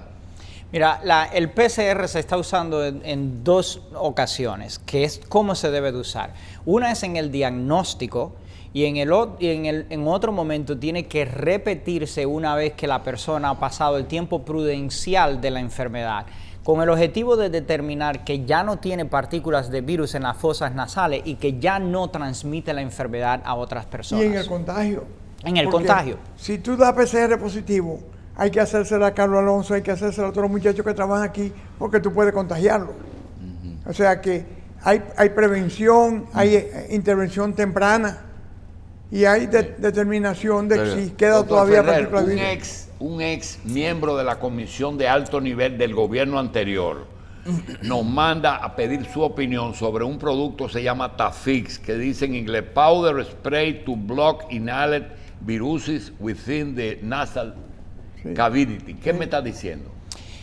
Mira, el PCR se está usando en dos ocasiones, que es cómo se debe de usar. Una es en el diagnóstico y en otro momento tiene que repetirse una vez que la persona ha pasado el tiempo prudencial de la enfermedad, con el objetivo de determinar que ya no tiene partículas de virus en las fosas nasales y que ya no transmite la enfermedad a otras personas. Y en el contagio. En el Porque contagio. Si tú das PCR positivo, hay que hacérsela a Carlos Alonso, hay que hacérsela a otros muchachos que trabajan aquí, porque tú puedes contagiarlo. O sea que hay prevención, hay intervención temprana y hay determinación de que si queda Doctor todavía Ferrer, partícula de virus. un ex miembro de la comisión de alto nivel del gobierno anterior nos manda a pedir su opinión sobre un producto que se llama Tafix, que dice en inglés powder spray to block inhaled viruses within the nasal cavity. ¿Qué me está diciendo?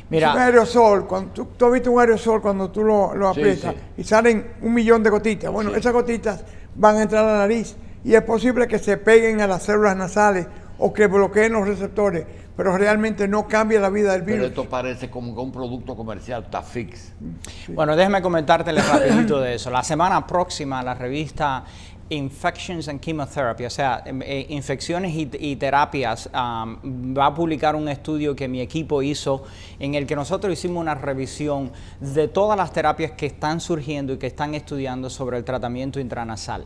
Mira, Es un aerosol, cuando tú has visto un aerosol cuando tú lo aprietas y salen 1 millón de gotitas. Bueno, esas gotitas van a entrar a la nariz y es posible que se peguen a las células nasales o que bloqueen los receptores, pero realmente no cambia la vida del virus. Pero esto parece como un producto comercial, Tafix. bueno, déjeme comentártele rapidito de eso. La semana próxima la revista Infections and Chemotherapy, o sea, infecciones y terapias, va a publicar un estudio que mi equipo hizo en el que nosotros hicimos una revisión de todas las terapias que están surgiendo y que están estudiando sobre el tratamiento intranasal.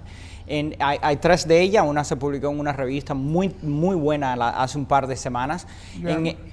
Hay 3 de ellas, una se publicó en una revista muy buena hace un par de semanas,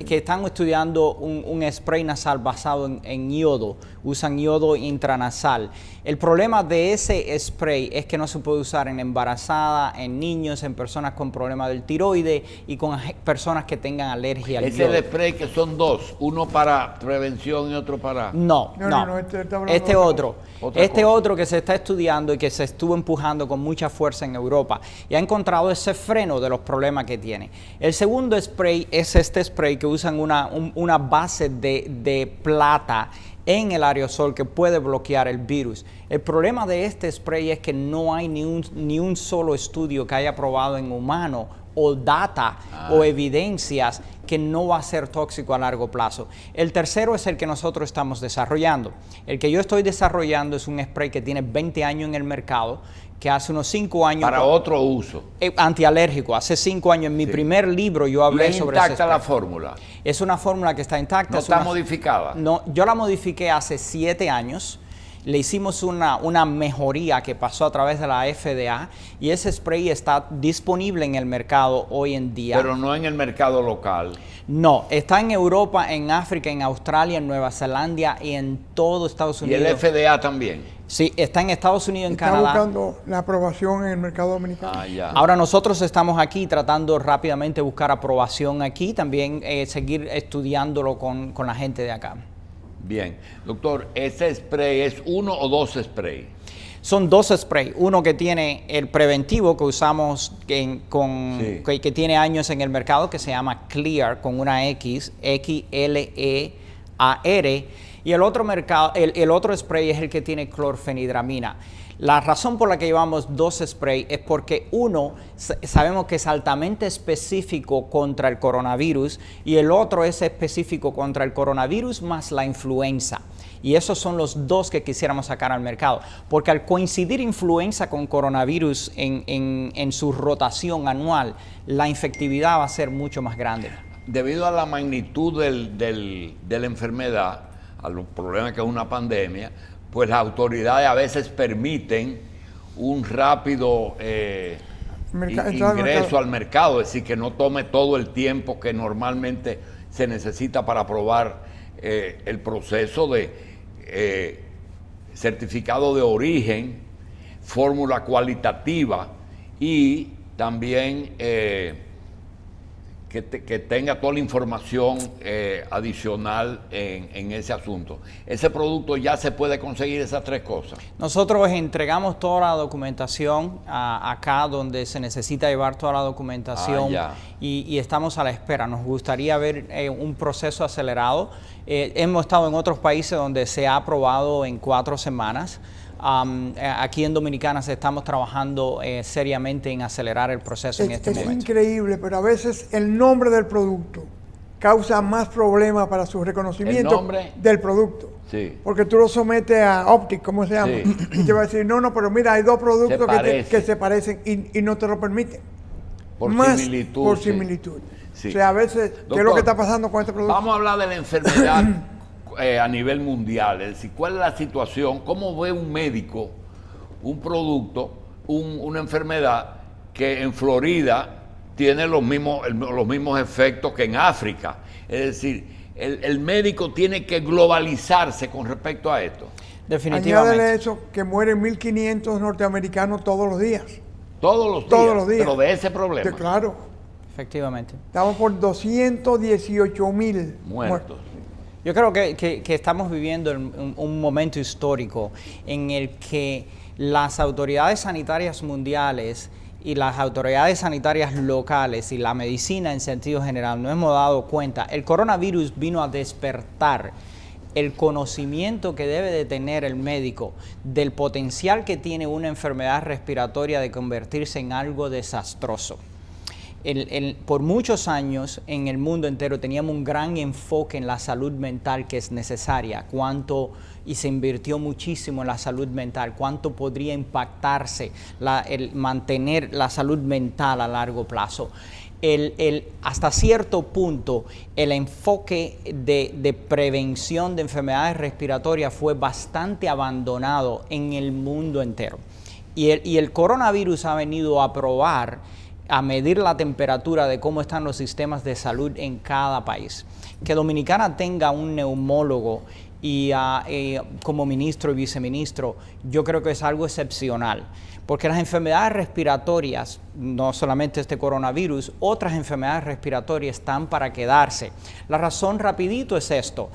que están estudiando un spray nasal basado en yodo, usan yodo intranasal. El problema de ese spray es que no se puede usar en embarazadas, en niños, en personas con problemas del tiroides y con personas que tengan alergia al Es yodo. el spray que son 2, uno para prevención y otro para... No, Este está hablando este de otro. otra Este cosa. otro que se está estudiando y que se estuvo empujando con mucha fuerza en Europa y ha encontrado ese freno de los problemas que tiene. El segundo spray es este spray que usan una base de plata en el aerosol que puede bloquear el virus. El problema de este spray es que no hay ni un solo estudio que haya probado en humano o data o evidencias que no va a ser tóxico a largo plazo. El tercero es el que nosotros estamos desarrollando. El que yo estoy desarrollando es un spray que tiene 20 años en el mercado, que hace unos 5 años... Para otro uso. Antialérgico. Hace 5 años en mi primer libro yo hablé sobre ese intacta spray. la fórmula. Es una fórmula que está intacta. No es está una- modificada. No, yo la modifiqué hace 7 años. Le hicimos una mejoría que pasó a través de la FDA y ese spray está disponible en el mercado hoy en día. Pero no en el mercado local. No, está en Europa, en África, en Australia, en Nueva Zelanda y en todo Estados Y Unidos. el FDA también. Sí, está en Estados Unidos, en Está Canadá. buscando la aprobación en el mercado dominicano. Ah, ya. Ahora nosotros estamos aquí tratando rápidamente de buscar aprobación aquí, también seguir estudiándolo con la gente de acá. Bien. Doctor, ¿ese spray es 1 o 2 sprays? Son 2 sprays, uno que tiene el preventivo que usamos Sí. que tiene años en el mercado, que se llama Clear, con una X, Xlear, y el otro spray es el que tiene clorfenidramina. La razón por la que llevamos 2 sprays es porque uno sabemos que es altamente específico contra el coronavirus y el otro es específico contra el coronavirus más la influenza. Y esos son los 2 que quisiéramos sacar al mercado. Porque al coincidir influenza con coronavirus en su rotación anual, la infectividad va a ser mucho más grande. Debido a la magnitud de la enfermedad, a los problemas que es una pandemia, pues las autoridades a veces permiten un rápido Entrada al ingreso mercado. al mercado, es decir, que no tome todo el tiempo que normalmente se necesita para aprobar el proceso de certificado de origen, fórmula cualitativa y también que tenga toda la información adicional en ese asunto. Ese producto ya se puede conseguir esas tres cosas. Nosotros entregamos toda la documentación acá donde se necesita llevar toda la documentación y estamos a la espera. Nos gustaría ver un proceso acelerado. Hemos estado en otros países donde se ha aprobado en 4 semanas. Aquí en Dominicana estamos trabajando seriamente en acelerar el proceso en este momento. Es increíble, pero a veces el nombre del producto causa más problemas para su reconocimiento. ¿El nombre? Del producto. Sí. Porque tú lo sometes a Optic, ¿cómo se llama? Sí. Y te va a decir, no, pero mira, hay 2 productos que se parecen y no te lo permiten. Por más similitud. Por similitud. Sí. O sea, a veces, Doctor, ¿qué es lo que está pasando con este producto? Vamos a hablar de la enfermedad a nivel mundial, es decir, ¿cuál es la situación? ¿Cómo ve un médico un producto, una enfermedad que en Florida tiene los mismos efectos que en África? Es decir, el médico tiene que globalizarse con respecto a esto. Definitivamente. Añádele eso, que mueren 1.500 norteamericanos todos los días. Todos los días. Todos los días. Pero de ese problema. Claro. Efectivamente. Estamos por 218.000 muertos. Yo creo que estamos viviendo un momento histórico en el que las autoridades sanitarias mundiales y las autoridades sanitarias locales y la medicina en sentido general nos hemos dado cuenta. El coronavirus vino a despertar el conocimiento que debe de tener el médico del potencial que tiene una enfermedad respiratoria de convertirse en algo desastroso. Por muchos años en el mundo entero teníamos un gran enfoque en la salud mental que es necesaria, y se invirtió muchísimo en la salud mental, cuánto podría impactarse el mantener la salud mental a largo plazo. Hasta cierto punto el enfoque de prevención de enfermedades respiratorias fue bastante abandonado en el mundo entero. Y el coronavirus ha venido a probar, a medir la temperatura de cómo están los sistemas de salud en cada país. Que Dominicana tenga un neumólogo como ministro y viceministro, yo creo que es algo excepcional, porque las enfermedades respiratorias, no solamente este coronavirus, otras enfermedades respiratorias están para quedarse. La razón rapidito es esto.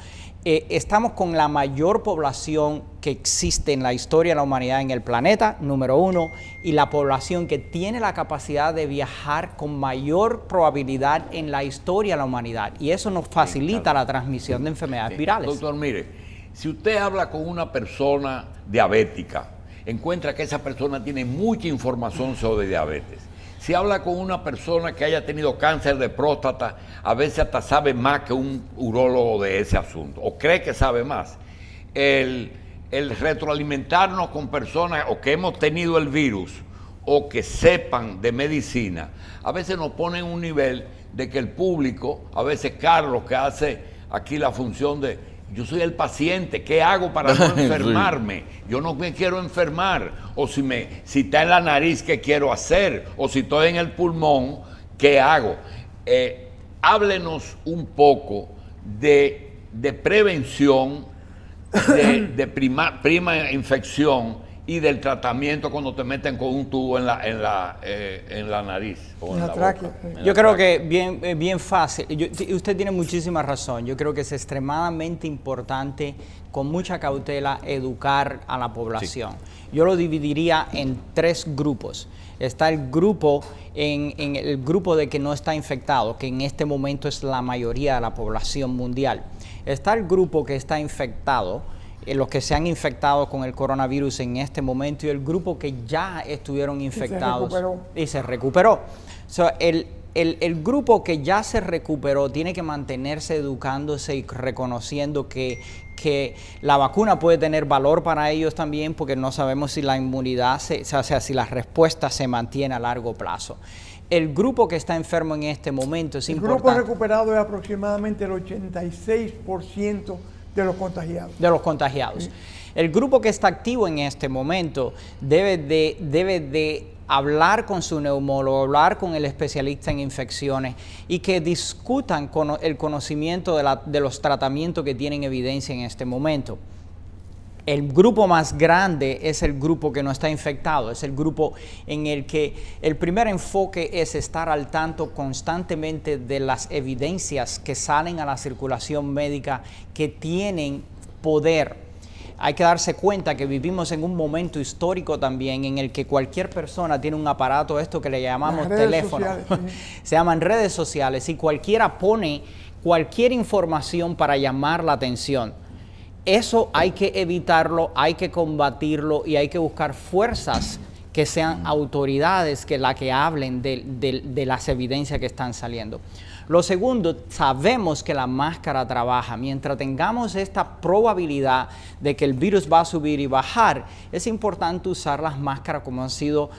Estamos con la mayor población que existe en la historia de la humanidad en el planeta, número 1, y la población que tiene la capacidad de viajar con mayor probabilidad en la historia de la humanidad. Y eso nos facilita la transmisión de enfermedades virales. Doctor, mire, si usted habla con una persona diabética, encuentra que esa persona tiene mucha información sobre diabetes. Si habla con una persona que haya tenido cáncer de próstata, a veces hasta sabe más que un urólogo de ese asunto, o cree que sabe más. El retroalimentarnos con personas o que hemos tenido el virus o que sepan de medicina, a veces nos pone en un nivel de que el público, a veces Carlos, que hace aquí la función de yo soy el paciente, ¿qué hago para no enfermarme? Sí. Yo no me quiero enfermar. O si está en la nariz, ¿qué quiero hacer? O si estoy en el pulmón, ¿qué hago? Háblenos un poco de prevención, de prima infección y del tratamiento cuando te meten con un tubo en la nariz o en la tráquea. Yo creo que bien fácil. Usted tiene muchísima razón. Yo creo que es extremadamente importante, con mucha cautela, educar a la población. Sí. Yo lo dividiría en 3 grupos. Está el grupo el grupo de que no está infectado, que en este momento es la mayoría de la población mundial. Está el grupo que está infectado, los que se han infectado con el coronavirus en este momento, y el grupo que ya estuvieron infectados y se recuperó. El grupo que ya se recuperó tiene que mantenerse educándose y reconociendo que la vacuna puede tener valor para ellos también, porque no sabemos si la inmunidad, si la respuesta se mantiene a largo plazo. El grupo que está enfermo en este momento es importante. El grupo recuperado es aproximadamente el 86% de los contagiados. Sí. El grupo que está activo en este momento debe de hablar con su neumólogo, hablar con el especialista en infecciones y que discutan con el conocimiento de los tratamientos que tienen evidencia en este momento. El grupo más grande es el grupo que no está infectado, es el grupo en el que el primer enfoque es estar al tanto constantemente de las evidencias que salen a la circulación médica que tienen poder. Hay que darse cuenta que vivimos en un momento histórico también en el que cualquier persona tiene un aparato, esto que le llamamos teléfono, se llaman redes sociales, y cualquiera pone cualquier información para llamar la atención. Eso hay que evitarlo, hay que combatirlo y hay que buscar fuerzas que sean autoridades que hablen de las evidencias que están saliendo. Lo segundo, sabemos que la máscara trabaja. Mientras tengamos esta probabilidad de que el virus va a subir y bajar, es importante usar las máscaras como han sido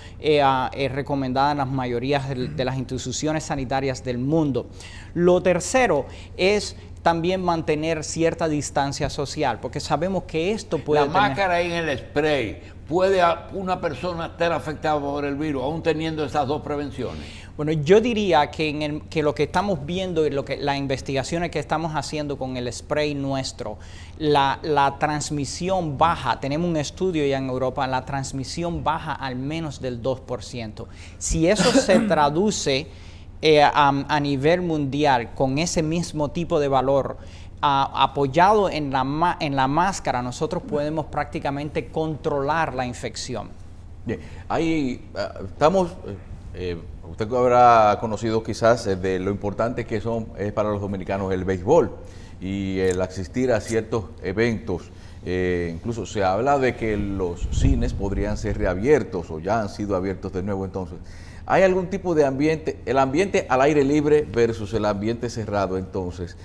recomendadas en las mayorías de las instituciones sanitarias del mundo. Lo tercero es también mantener cierta distancia social, porque sabemos que esto puede La máscara en el spray, ¿puede una persona estar afectada por el virus aún teniendo esas dos prevenciones? Bueno, yo diría que lo que estamos viendo y las investigaciones que estamos haciendo con el spray nuestro, la transmisión baja, tenemos un estudio ya en Europa, la transmisión baja al menos del 2%. Si eso se traduce a nivel mundial con ese mismo tipo de valor apoyado en la máscara, nosotros podemos prácticamente controlar la infección. Bien, ahí estamos, usted habrá conocido quizás de lo importante que es para los dominicanos el béisbol y el asistir a ciertos eventos. Incluso se habla de que los cines podrían ser reabiertos o ya han sido abiertos de nuevo. Entonces, ¿hay algún tipo de ambiente, el ambiente al aire libre versus el ambiente cerrado? Entonces,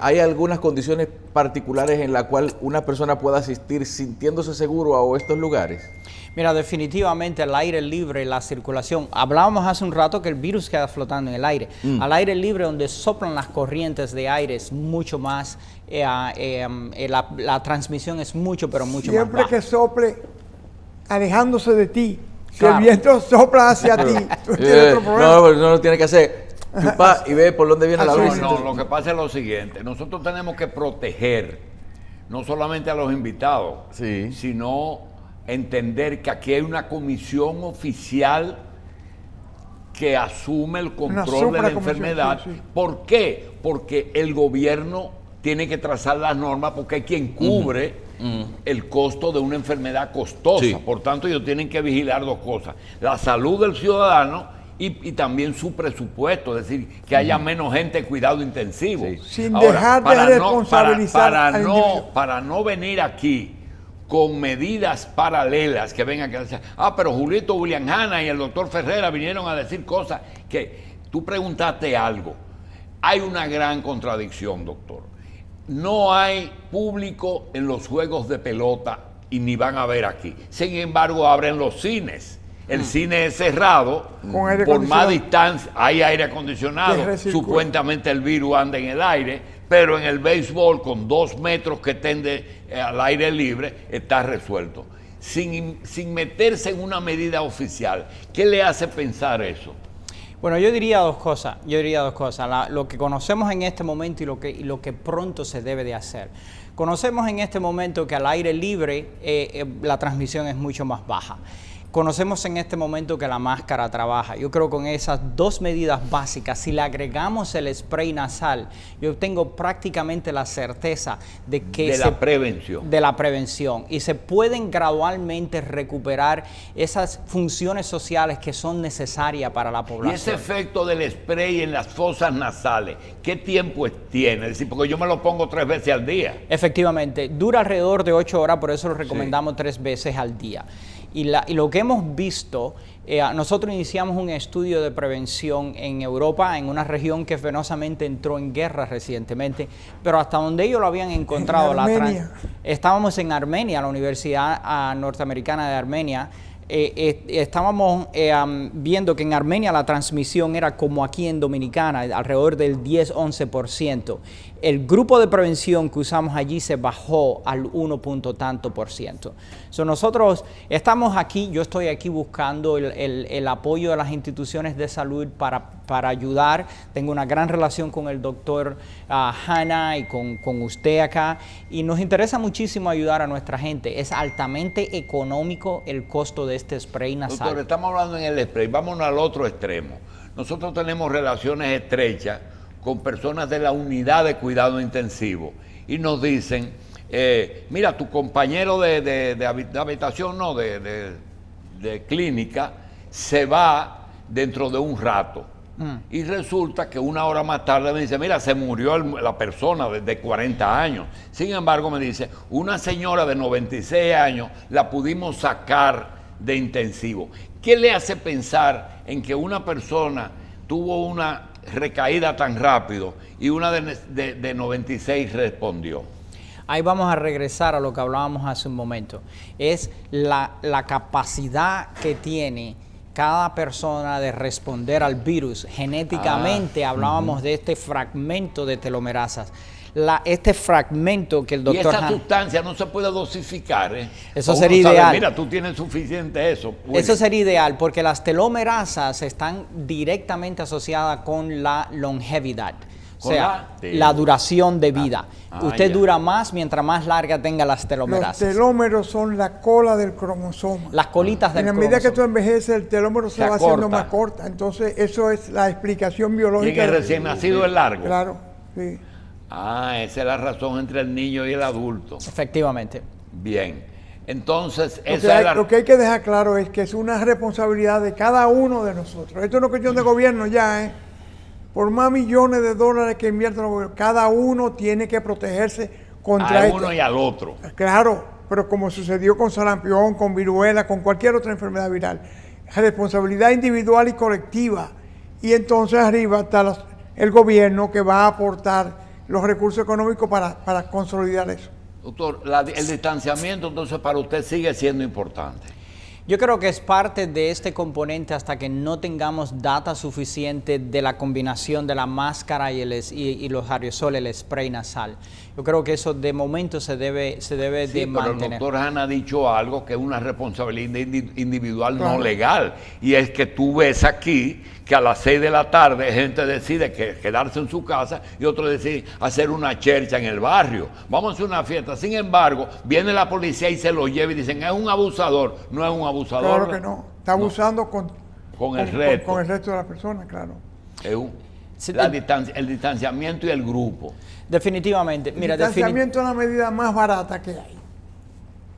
¿hay algunas condiciones particulares en las cuales una persona pueda asistir sintiéndose seguro a estos lugares? Mira, definitivamente el aire libre, la circulación. Hablábamos hace un rato que el virus queda flotando en el aire. Al aire libre, donde soplan las corrientes de aire, es mucho más, la transmisión es mucho, pero mucho más baja. Siempre que sople alejándose de ti. Si Claro. el viento sopla hacia ti, tú tienes otro problema. No lo tiene que hacer. Chupa y ve por dónde viene la brisa. No, lo que pasa es lo siguiente. Nosotros tenemos que proteger no solamente a los invitados, Sí. sino entender que aquí hay una comisión oficial que asume el control de la supracomisión, enfermedad. sí, sí. ¿Por qué? Porque el gobierno tiene que trazar las normas porque hay quien cubre el costo de una enfermedad costosa. Sí. Por tanto, ellos tienen que vigilar dos cosas: la salud del ciudadano y también su presupuesto, es decir, que haya menos gente en cuidado intensivo. Sí. Sin dejar de responsabilizar al individuo. Para no venir aquí con medidas paralelas que vengan a decir, pero Julito William Hanna y el doctor Ferrera vinieron a decir cosas que tú preguntaste algo. Hay una gran contradicción, doctor. No hay público en los juegos de pelota y ni van a ver aquí. Sin embargo, abren los cines. El cine es cerrado, Con aire por más acondicionado. distancia, hay aire Que acondicionado, recircula. supuestamente el virus anda en el aire, pero en el béisbol con 2 metros que tende al aire libre está resuelto. Sin meterse en una medida oficial. ¿Qué le hace pensar eso? Bueno, yo diría dos cosas. Lo que conocemos en este momento y lo que pronto se debe de hacer. Conocemos en este momento que al aire libre la transmisión es mucho más baja. Conocemos en este momento que la máscara trabaja. Yo creo que con esas dos medidas básicas, si le agregamos el spray nasal, yo tengo prácticamente la certeza de que La prevención. de la prevención, y se pueden gradualmente recuperar esas funciones sociales que son necesarias para la Y ese población. efecto del spray en las fosas nasales, ¿qué tiempo tiene? Es decir, porque yo me lo pongo 3 veces al día. Efectivamente, dura alrededor de 8 horas, por eso lo recomendamos 3 veces al día. Y lo que hemos visto, nosotros iniciamos un estudio de prevención en Europa, en una región que penosamente entró en guerra recientemente, pero hasta donde ellos lo habían encontrado, En Armenia. estábamos en Armenia, la Universidad Norteamericana de Armenia. Estábamos viendo que en Armenia la transmisión era como aquí en Dominicana, alrededor del 10-11%. el grupo de prevención que usamos allí se bajó al 1 punto tanto por ciento. So, nosotros estamos aquí, yo estoy aquí buscando el apoyo de las instituciones de salud para ayudar. Tengo una gran relación con el doctor Hanna y con usted acá, y nos interesa muchísimo ayudar a nuestra gente. Es altamente económico el costo de este spray nasal. Doctor, estamos hablando en el spray, vámonos al otro extremo. Nosotros tenemos relaciones estrechas con personas de la unidad de cuidado intensivo y nos dicen, mira, tu compañero de habitación, no, de clínica, se va dentro de un rato. Y resulta que una hora más tarde me dice, mira, se murió la persona de 40 años. Sin embargo, me dice, una señora de 96 años la pudimos sacar de intensivo. ¿Qué le hace pensar en que una persona tuvo una recaída tan rápido y una de 96 respondió? Ahí vamos a regresar a lo que hablábamos hace un momento. Es la capacidad que tiene cada persona de responder al virus. Genéticamente hablábamos de este fragmento de telomerasas. Este fragmento que el doctor... Y esa sustancia no se puede dosificar, ¿eh? Eso sería ideal. Mira, tú tienes suficiente eso. Eso sería ideal, porque las telomerasas están directamente asociadas con la longevidad. O sea, la duración de vida. Usted dura más mientras más larga tenga las telomerasas. Los telómeros son la cola del cromosoma. Las colitas del cromosoma. En la medida que tú envejeces, el telómero se va haciendo más corta. Entonces, eso es la explicación biológica. Y en el recién nacido es largo. Claro, sí. Esa es la razón entre el niño y el adulto. Efectivamente. Bien. Entonces, lo que hay que dejar claro es que es una responsabilidad de cada uno de nosotros. Esto no es cuestión de gobierno ya, Por más millones de dólares que inviertan los gobiernos, cada uno tiene que protegerse contra esto. A uno y al otro. Claro, pero como sucedió con sarampión, con viruela, con cualquier otra enfermedad viral. Responsabilidad individual y colectiva. Y entonces arriba está el gobierno que va a aportar los recursos económicos para consolidar eso. Doctor, el distanciamiento entonces para usted sigue siendo importante. Yo creo que es parte de este componente hasta que no tengamos data suficiente de la combinación de la máscara y los aerosoles, el spray nasal. Yo creo que eso de momento se debe de mantener. Pero el doctor Hanna ha dicho algo que es una responsabilidad individual no legal. Y es que tú ves aquí que a las 6 de la tarde gente decide quedarse en su casa y otro decide hacer una chercha en el barrio. Vamos a hacer una fiesta. Sin embargo, viene la policía y se lo lleva y dicen, es un abusador. No es un abusador. Claro que no. Está abusando con el resto. Con el resto de las personas, claro. El distanciamiento y el grupo. Definitivamente. Mira, el distanciamiento es la medida más barata que hay.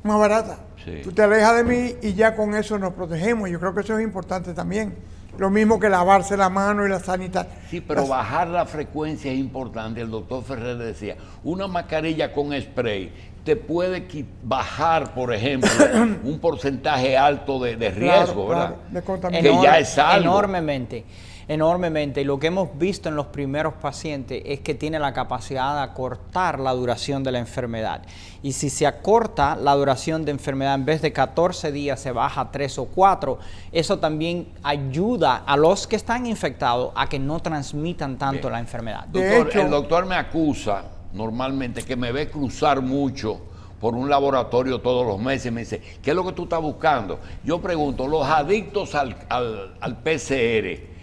Más barata. Sí. Tú te alejas de mí y ya con eso nos protegemos. Yo creo que eso es importante también. Lo mismo que lavarse la mano y la sanidad. Sí, pero bajar la frecuencia es importante. El doctor Ferrer decía, una mascarilla con spray te puede bajar, por ejemplo, un porcentaje alto de riesgo, ¿verdad? De contaminación. Que ya es algo. Enormemente. Y lo que hemos visto en los primeros pacientes es que tiene la capacidad de acortar la duración de la enfermedad. Y si se acorta la duración de enfermedad, en vez de 14 días se baja a 3 o 4, eso también ayuda a los que están infectados a que no transmitan tanto la enfermedad. Doctor, el doctor me acusa normalmente que me ve cruzar mucho por un laboratorio todos los meses y me dice, ¿qué es lo que tú estás buscando? Yo pregunto, los adictos al PCR,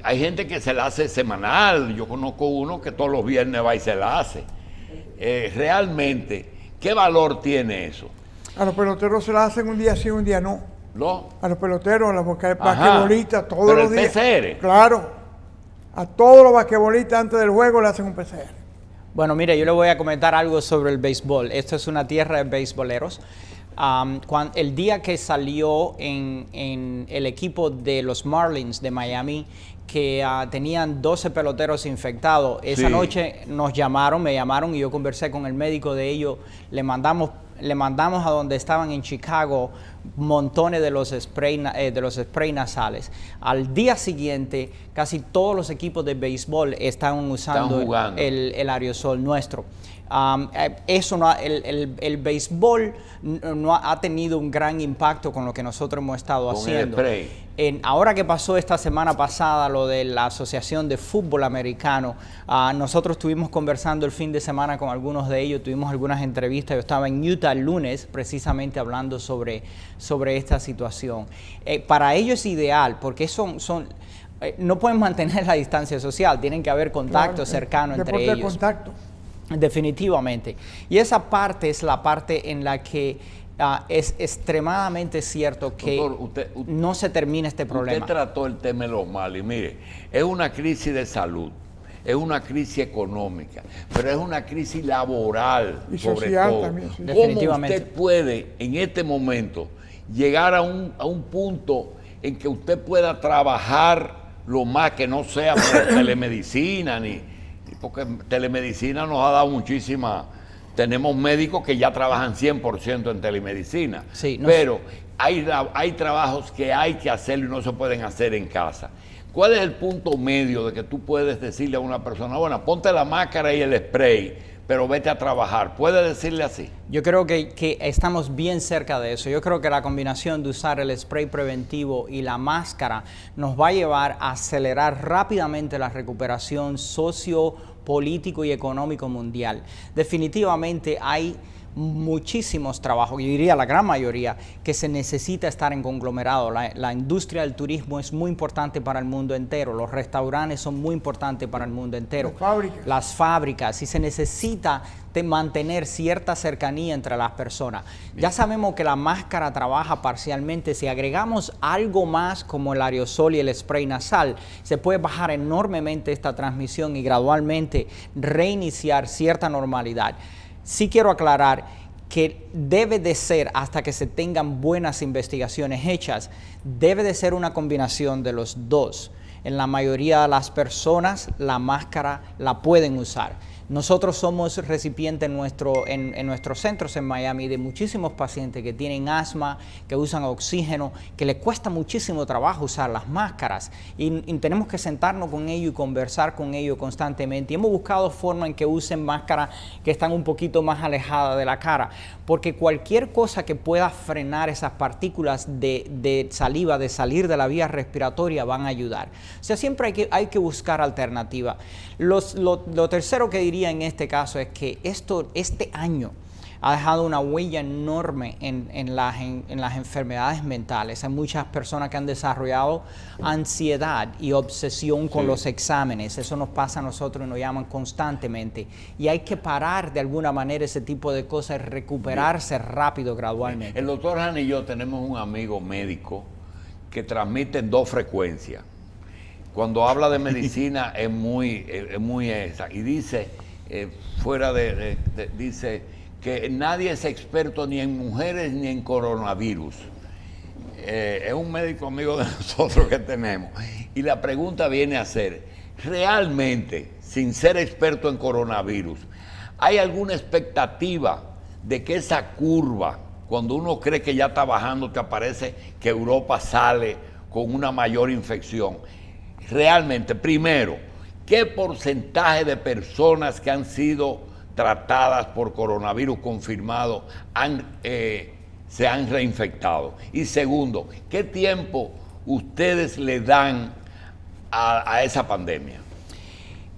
hay gente que se la hace semanal, yo conozco uno que todos los viernes va y se la hace. Realmente, ¿qué valor tiene eso? A los peloteros se la hacen un día sí, un día no. ¿No? A los peloteros, a los basquetbolistas, todos los días. ¿Pero el PCR? Claro. A todos los basquetbolistas antes del juego le hacen un PCR. Bueno, mire, yo le voy a comentar algo sobre el béisbol. Esto es una tierra de beisboleros. El día que salió en el equipo de los Marlins de Miami, que tenían 12 peloteros infectados, esa noche me llamaron y yo conversé con el médico de ellos, le mandamos le mandamos a donde estaban en Chicago montones de los spray nasales. Al día siguiente, casi todos los equipos de béisbol están usando el aerosol nuestro. El béisbol no ha tenido un gran impacto con lo que nosotros hemos estado haciendo. Ahora que pasó esta semana pasada lo de la Asociación de Fútbol Americano, nosotros estuvimos conversando el fin de semana con algunos de ellos, tuvimos algunas entrevistas. Yo estaba en Utah el lunes precisamente hablando sobre esta situación. Para ellos es ideal porque no pueden mantener la distancia social, tienen que haber contacto cercano entre ellos. Contacto. Definitivamente. Y esa parte es la parte en la que es extremadamente cierto que Doctor, no se termina este problema. Usted trató el tema de los males y mire, es una crisis de salud, es una crisis económica, pero es una crisis laboral y sobre social todo. también. Sí. Definitivamente. ¿Cómo usted puede en este momento llegar a un punto en que usted pueda trabajar lo más que no sea por telemedicina porque telemedicina nos ha dado muchísima. Tenemos médicos que ya trabajan 100% en telemedicina, sí, pero hay trabajos que hay que hacerlo y no se pueden hacer en casa. ¿Cuál es el punto medio de que tú puedes decirle a una persona, bueno, ponte la máscara y el spray, pero vete a trabajar? ¿Puede decirle así? Yo creo que estamos bien cerca de eso. Yo creo que la combinación de usar el spray preventivo y la máscara nos va a llevar a acelerar rápidamente la recuperación sociopolítico y económico mundial. Definitivamente hay muchísimos trabajos, yo diría la gran mayoría, que se necesita estar en conglomerado. La industria del turismo es muy importante para el mundo entero, los restaurantes son muy importantes para el mundo entero, las fábricas, y se necesita mantener cierta cercanía entre las personas. Ya sabemos que la máscara trabaja parcialmente. Si agregamos algo más como el aerosol y el spray nasal, se puede bajar enormemente esta transmisión y gradualmente reiniciar cierta normalidad. Sí quiero aclarar que debe de ser, hasta que se tengan buenas investigaciones hechas, debe de ser una combinación de los dos. En la mayoría de las personas la máscara la pueden usar. Nosotros somos recipientes en nuestros centros en Miami de muchísimos pacientes que tienen asma, que usan oxígeno, que les cuesta muchísimo trabajo usar las máscaras y tenemos que sentarnos con ellos y conversar con ellos constantemente. Y hemos buscado formas en que usen máscaras que están un poquito más alejadas de la cara, porque cualquier cosa que pueda frenar esas partículas de saliva, de salir de la vía respiratoria, van a ayudar. O sea, siempre hay que buscar alternativas. Lo tercero que diría en este caso es que este año ha dejado una huella enorme en las enfermedades mentales. Hay muchas personas que han desarrollado ansiedad y obsesión con los exámenes. Eso nos pasa a nosotros y nos llaman constantemente. Y hay que parar de alguna manera ese tipo de cosas y recuperarse rápido, gradualmente. El doctor Han y yo tenemos un amigo médico que transmite en 2 frecuencias. Cuando habla de medicina es muy esa. Y dice, dice que nadie es experto ni en mujeres ni en coronavirus. Es un médico amigo de nosotros que tenemos. Y la pregunta viene a ser, realmente, sin ser experto en coronavirus, ¿hay alguna expectativa de que esa curva, cuando uno cree que ya está bajando, te aparece que Europa sale con una mayor infección? Realmente, primero, ¿qué porcentaje de personas que han sido tratadas por coronavirus confirmado se han reinfectado? Y segundo, ¿qué tiempo ustedes le dan a esa pandemia?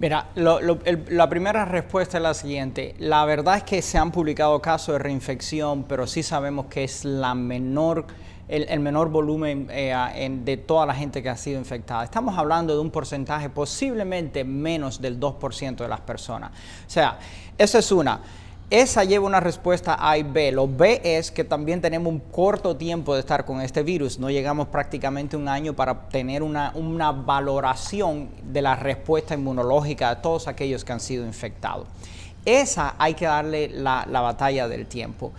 Mira, la primera respuesta es la siguiente. La verdad es que se han publicado casos de reinfección, pero sí sabemos que es el menor volumen de toda la gente que ha sido infectada. Estamos hablando de un porcentaje posiblemente menos del 2% de las personas. O sea, esa es una. Esa lleva una respuesta A y B. Lo B es que también tenemos un corto tiempo de estar con este virus. No llegamos prácticamente un año para tener una valoración de la respuesta inmunológica de todos aquellos que han sido infectados. Esa hay que darle la batalla del tiempo.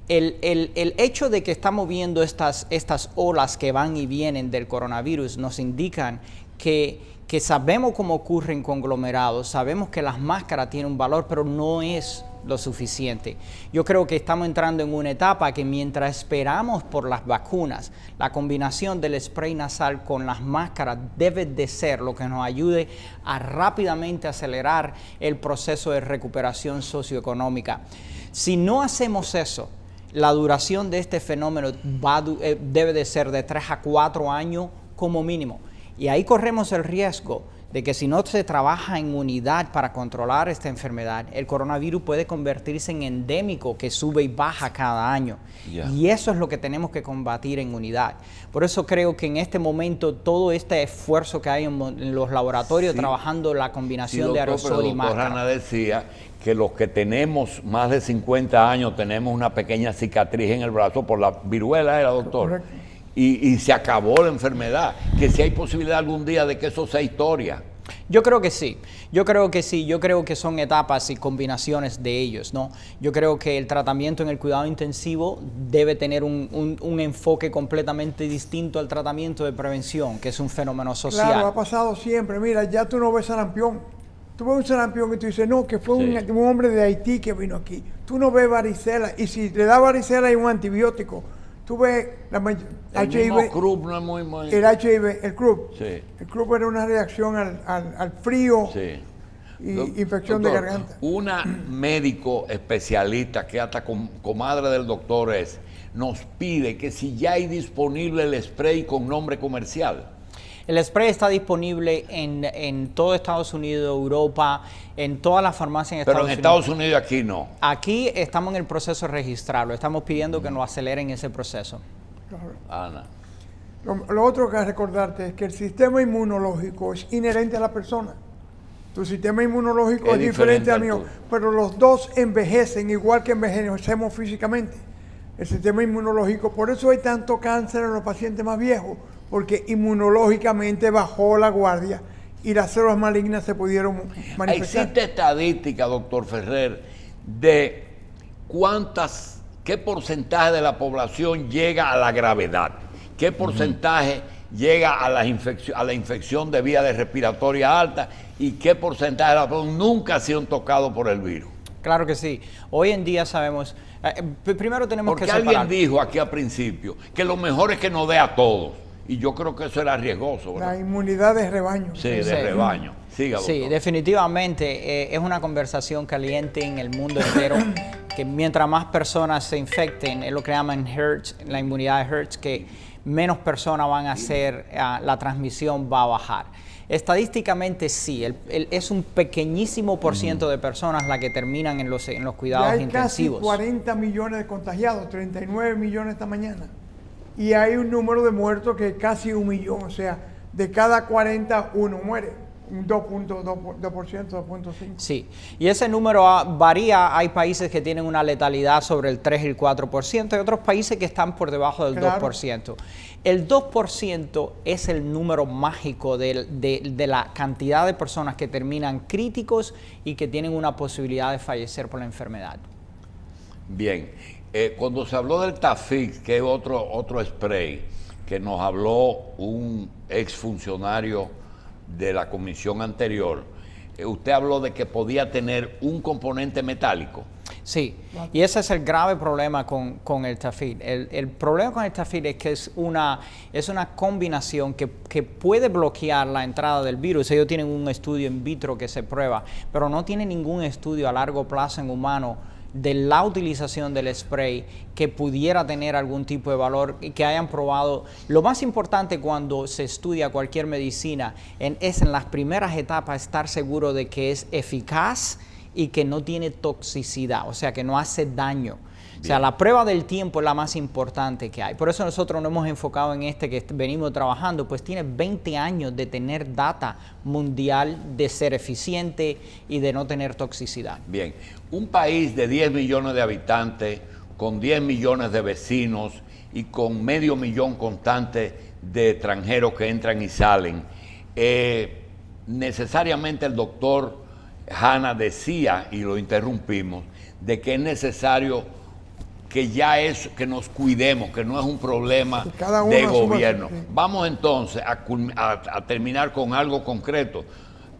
El hecho de que estamos viendo estas olas que van y vienen del coronavirus nos indican que sabemos cómo ocurren conglomerados, sabemos que las máscaras tienen un valor, pero no es lo suficiente. Yo creo que estamos entrando en una etapa que mientras esperamos por las vacunas, la combinación del spray nasal con las máscaras debe de ser lo que nos ayude a rápidamente acelerar el proceso de recuperación socioeconómica. Si no hacemos eso, la duración de este fenómeno debe de ser de 3 a 4 años como mínimo. Y ahí corremos el riesgo de que si no se trabaja en unidad para controlar esta enfermedad, el coronavirus puede convertirse en endémico que sube y baja cada año. Yeah. Y eso es lo que tenemos que combatir en unidad. Por eso creo que en este momento todo este esfuerzo que hay en los laboratorios trabajando la combinación de aerosol y máscara. Doctor Hanna decía que los que tenemos más de 50 años tenemos una pequeña cicatriz en el brazo por la viruela, ¿era, doctor? Correcto. Y se acabó la enfermedad, que si hay posibilidad algún día de que eso sea historia. Yo creo que sí, yo creo que son etapas y combinaciones de ellos, ¿no? Yo creo que el tratamiento en el cuidado intensivo debe tener un enfoque completamente distinto al tratamiento de prevención, que es un fenómeno social. Claro, ha pasado siempre. Mira, ya tú no ves sarampión. Tú ves un sarampión y tú dices, no, que fue un hombre de Haití que vino aquí. Tú no ves varicela, y si le da varicela hay un antibiótico. Tú ves el HIV, croup no es muy... El HIV, el croup. Sí. El croup era una reacción al frío y infección de garganta. Una médico especialista que hasta comadre del doctor nos pide que si ya hay disponible el spray con nombre comercial. El spray está disponible en todo Estados Unidos, Europa, en todas las farmacias en Estados Unidos. Pero en Estados Unidos aquí no. Aquí estamos en el proceso de registrarlo. Estamos pidiendo que nos aceleren ese proceso. Claro. Ana. Lo otro que hay que recordarte es que el sistema inmunológico es inherente a la persona. Tu sistema inmunológico es diferente al mío, pero los dos envejecen igual que envejecemos físicamente. El sistema inmunológico, por eso hay tanto cáncer en los pacientes más viejos, porque inmunológicamente bajó la guardia y las células malignas se pudieron manifestar. ¿Existe estadística, doctor Ferrer, de qué porcentaje de la población llega a la gravedad? ¿Qué porcentaje llega a la infección de vías respiratorias altas? ¿Y qué porcentaje de la población nunca ha sido tocado por el virus? Claro que sí. Hoy en día sabemos... primero tenemos que separar. Porque alguien dijo aquí al principio que lo mejor es que nos dé a todos. Y yo creo que eso era riesgoso, ¿verdad? La inmunidad de rebaño. Sí, de rebaño. Siga, doctor. Sí, definitivamente es una conversación caliente en el mundo entero, que mientras más personas se infecten, es lo que llaman Hertz, la inmunidad de Hertz, que menos personas van a hacer, la transmisión va a bajar. Estadísticamente sí, es un pequeñísimo por ciento de personas la que terminan en los cuidados intensivos. Hay casi 40 millones de contagiados, 39 millones esta mañana. Y hay un número de muertos que es casi 1 millón, o sea, de cada 40, uno muere, un 2.5%. Sí, y ese número varía. Hay países que tienen una letalidad sobre el 3 y el 4%, y otros países que están por debajo del 2%. El 2% es el número mágico de la cantidad de personas que terminan críticos y que tienen una posibilidad de fallecer por la enfermedad. Bien. Cuando se habló del Tafix, que es otro spray, que nos habló un exfuncionario de la comisión anterior, usted habló de que podía tener un componente metálico. Sí, y ese es el grave problema con el Tafix. El problema con el Tafix es que es una combinación que puede bloquear la entrada del virus. Ellos tienen un estudio in vitro que se prueba, pero no tienen ningún estudio a largo plazo en humano de la utilización del spray que pudiera tener algún tipo de valor y que hayan probado. Lo más importante cuando se estudia cualquier medicina es en las primeras etapas estar seguro de que es eficaz y que no tiene toxicidad, o sea, que no hace daño. Bien. O sea, la prueba del tiempo es la más importante que hay. Por eso nosotros nos hemos enfocado en que venimos trabajando, pues tiene 20 años de tener data mundial, de ser eficiente y de no tener toxicidad. Bien, un país de 10 millones de habitantes, con 10 millones de vecinos y con 500,000 constantes de extranjeros que entran y salen, necesariamente el doctor Hanna decía, y lo interrumpimos, de que es necesario que nos cuidemos, que no es un problema de gobierno. Vamos entonces a terminar con algo concreto.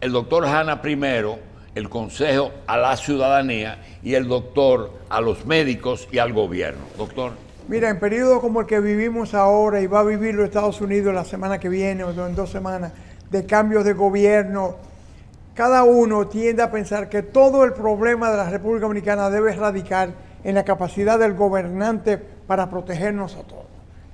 El doctor Hanna primero el consejo a la ciudadanía y el doctor a los médicos y al gobierno. Doctor. Mira, en periodos como el que vivimos ahora y va a vivir los Estados Unidos la semana que viene o en 2 semanas, de cambios de gobierno, cada uno tiende a pensar que todo el problema de la República Dominicana debe radicar en la capacidad del gobernante para protegernos a todos.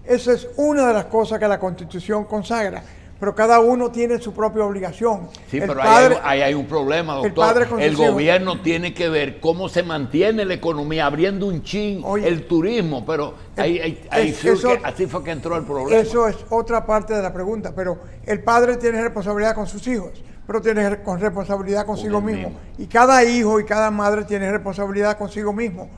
Esa es una de las cosas que la Constitución consagra, pero cada uno tiene su propia obligación. Sí, El pero padre- ahí hay un problema, el padre doctor. con El sus hijos. gobierno tiene que ver cómo se mantiene la economía, abriendo un chin Oye, el turismo, pero así fue que entró el problema. Eso es otra parte de la pregunta, pero el padre tiene responsabilidad con sus hijos, pero tiene responsabilidad consigo él mismo. mismo. Y cada hijo y cada madre tiene responsabilidad consigo mismo.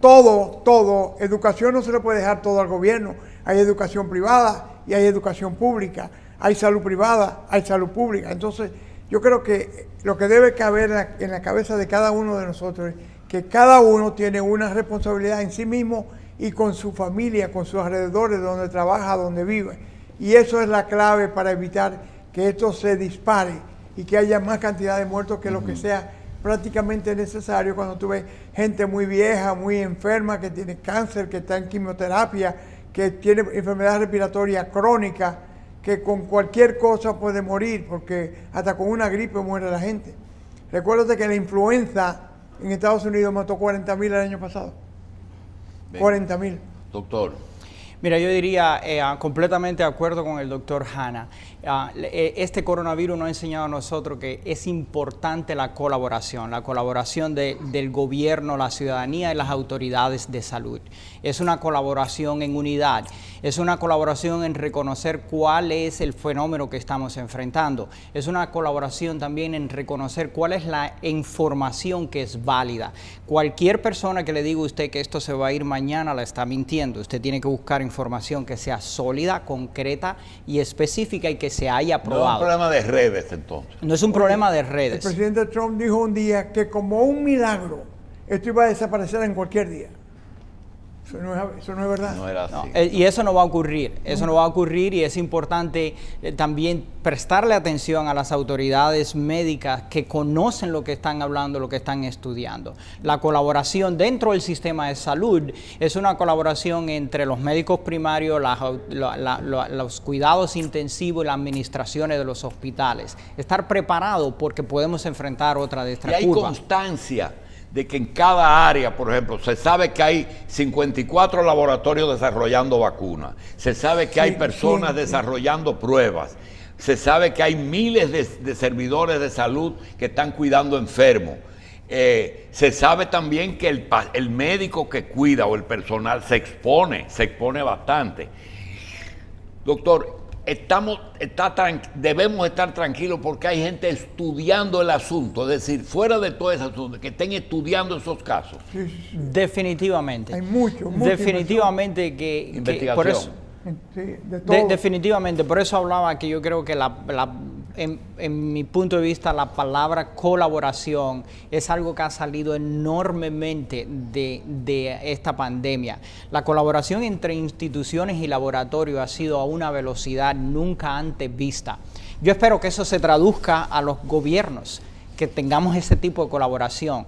Todo, educación no se le puede dejar todo al gobierno. Hay educación privada y hay educación pública. Hay salud privada, hay salud pública. Entonces, yo creo que lo que debe caber en la cabeza de cada uno de nosotros es que cada uno tiene una responsabilidad en sí mismo y con su familia, con sus alrededores, donde trabaja, donde vive. Y eso es la clave para evitar que esto se dispare y que haya más cantidad de muertos que lo que sea prácticamente necesario cuando tú ves gente muy vieja, muy enferma, que tiene cáncer, que está en quimioterapia, que tiene enfermedad respiratoria crónica, que con cualquier cosa puede morir, porque hasta con una gripe muere la gente. Recuérdate que la influenza en Estados Unidos mató 40.000 el año pasado. 40.000. Doctor. Mira, yo diría completamente de acuerdo con el doctor Hanna. Este coronavirus nos ha enseñado a nosotros que es importante la colaboración del gobierno, la ciudadanía y las autoridades de salud. Es una colaboración en unidad, es una colaboración en reconocer cuál es el fenómeno que estamos enfrentando. Es una colaboración también en reconocer cuál es la información que es válida. Cualquier persona que le diga a usted que esto se va a ir mañana la está mintiendo. Usted tiene que buscar información que sea sólida, concreta y específica y que se haya No es un probado. problema de redes, entonces. No es un problema de El redes. presidente Trump dijo un día que como un milagro esto iba a desaparecer en cualquier día. Eso no es verdad. No era así. No, y eso no va a ocurrir, y es importante también prestarle atención a las autoridades médicas que conocen lo que están hablando, lo que están estudiando. La colaboración dentro del sistema de salud es una colaboración entre los médicos primarios, los cuidados intensivos y las administraciones de los hospitales. Estar preparado porque podemos enfrentar otra de Y estas hay curvas. constancia de que en cada área, por ejemplo, se sabe que hay 54 laboratorios desarrollando vacunas, se sabe que hay personas desarrollando pruebas, se sabe que hay miles de servidores de salud que están cuidando enfermos. Se sabe también que el médico que cuida o el personal se expone bastante. Doctor, debemos estar tranquilos porque hay gente estudiando el asunto, es decir, fuera de todo ese asunto, que estén estudiando esos casos. Sí, sí, sí. Definitivamente. Hay mucho Definitivamente que Investigación. por eso, Sí, de todo. definitivamente, por eso hablaba que yo creo que en mi punto de vista la palabra colaboración es algo que ha salido enormemente de esta pandemia. La colaboración entre instituciones y laboratorios ha sido a una velocidad nunca antes vista. Yo espero que eso se traduzca a los gobiernos, que tengamos ese tipo de colaboración.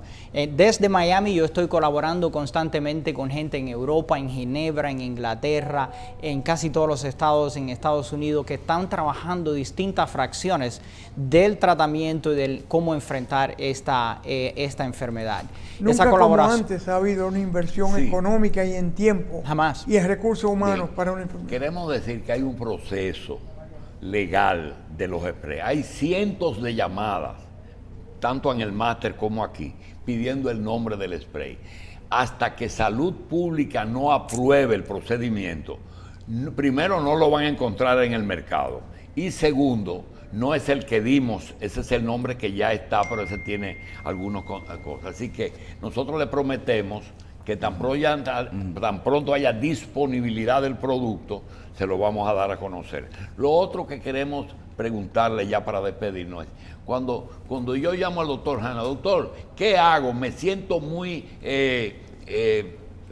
Desde Miami yo estoy colaborando constantemente con gente en Europa, en Ginebra, en Inglaterra, en casi todos los estados, en Estados Unidos, que están trabajando distintas fracciones del tratamiento y del cómo enfrentar esta enfermedad. Nunca Esa como colaboración. antes ha habido una inversión Sí. económica y en tiempo. Jamás. Y en recursos humanos Bien. para una enfermedad. Queremos decir que hay un proceso legal de los sprays. Hay cientos de llamadas, tanto en el máster como aquí, pidiendo el nombre del spray. Hasta que Salud Pública no apruebe el procedimiento, primero no lo van a encontrar en el mercado. Y segundo, no es el que dimos, ese es el nombre que ya está, pero ese tiene algunas cosas. Así que nosotros le prometemos que tan pronto haya disponibilidad del producto, se lo vamos a dar a conocer. Lo otro que queremos preguntarle ya para despedirnos es, cuando yo llamo al doctor Hanna, doctor, ¿qué hago? Me siento muy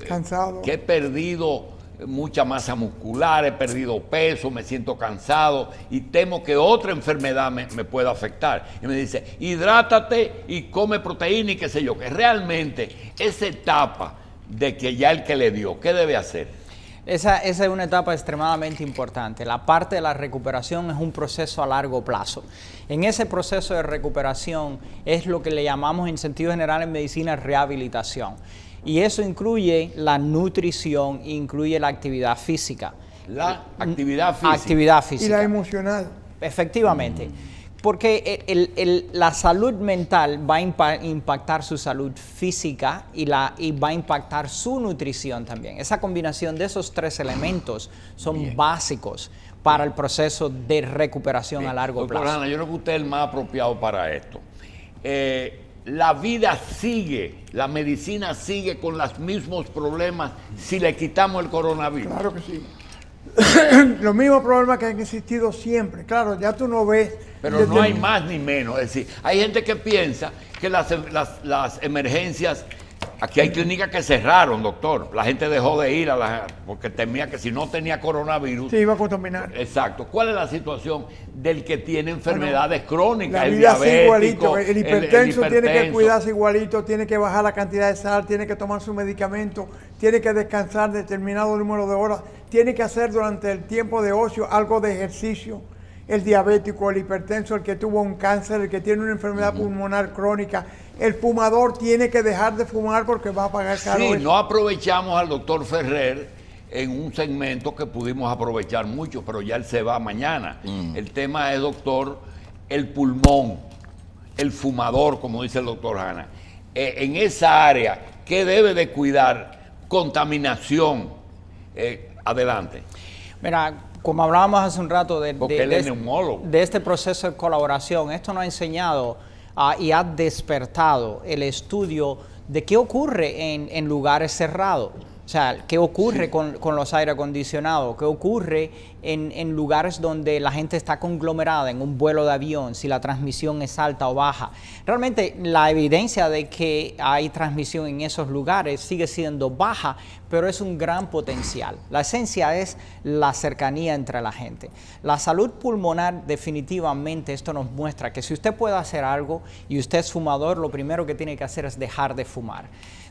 Cansado. que he perdido mucha masa muscular, he perdido peso, me siento cansado y temo que otra enfermedad me pueda afectar. Y me dice, hidrátate y come proteína y qué sé yo, que realmente esa etapa de que ya el que le dio, ¿qué debe hacer? Esa es una etapa extremadamente importante. La parte de la recuperación es un proceso a largo plazo. En ese proceso de recuperación es lo que le llamamos en sentido general en medicina rehabilitación. Y eso incluye la nutrición, incluye la actividad física. La actividad física. Actividad física. Y la emocional. Efectivamente. Porque la salud mental va a impactar su salud física y va a impactar su nutrición también. Esa combinación de esos tres elementos son básicos para el proceso de recuperación a largo plazo. Doctor Hanna, yo creo que usted es el más apropiado para esto. La vida sigue, la medicina sigue con los mismos problemas si le quitamos el coronavirus. Claro que sí. Los mismos problemas que han existido siempre. Claro, ya tú no ves. Pero no hay más ni menos. Es decir, hay gente que piensa que las emergencias, aquí hay clínicas que cerraron, doctor. La gente dejó de ir porque temía que si no tenía coronavirus. Se iba a contaminar. Exacto. ¿Cuál es la situación del que tiene enfermedades crónicas? La el vida sigue diabético, igualito. El hipertenso tiene que hipertenso. cuidarse igualito, tiene que bajar la cantidad de sal, tiene que tomar su medicamento, tiene que descansar determinado número de horas, tiene que hacer durante el tiempo de ocio algo de ejercicio. El diabético, el hipertenso, el que tuvo un cáncer, el que tiene una enfermedad pulmonar crónica, el fumador tiene que dejar de fumar porque va a pagar caro. Sí, eso. no aprovechamos al doctor Ferrer en un segmento que pudimos aprovechar mucho, pero ya él se va mañana. El tema es, doctor, el pulmón, el fumador, como dice el doctor Hanna. En esa área, ¿qué debe de cuidar? Contaminación. Adelante. Mira, como hablábamos hace un rato Porque él es neumólogo. de este proceso de colaboración, esto nos ha enseñado y ha despertado el estudio de qué ocurre en lugares cerrados. O sea, qué ocurre con los aire acondicionados, qué ocurre en lugares donde la gente está conglomerada en un vuelo de avión, si la transmisión es alta o baja. Realmente la evidencia de que hay transmisión en esos lugares sigue siendo baja, pero es un gran potencial. La esencia es la cercanía entre la gente. La salud pulmonar, definitivamente, esto nos muestra que si usted puede hacer algo y usted es fumador, lo primero que tiene que hacer es dejar de fumar.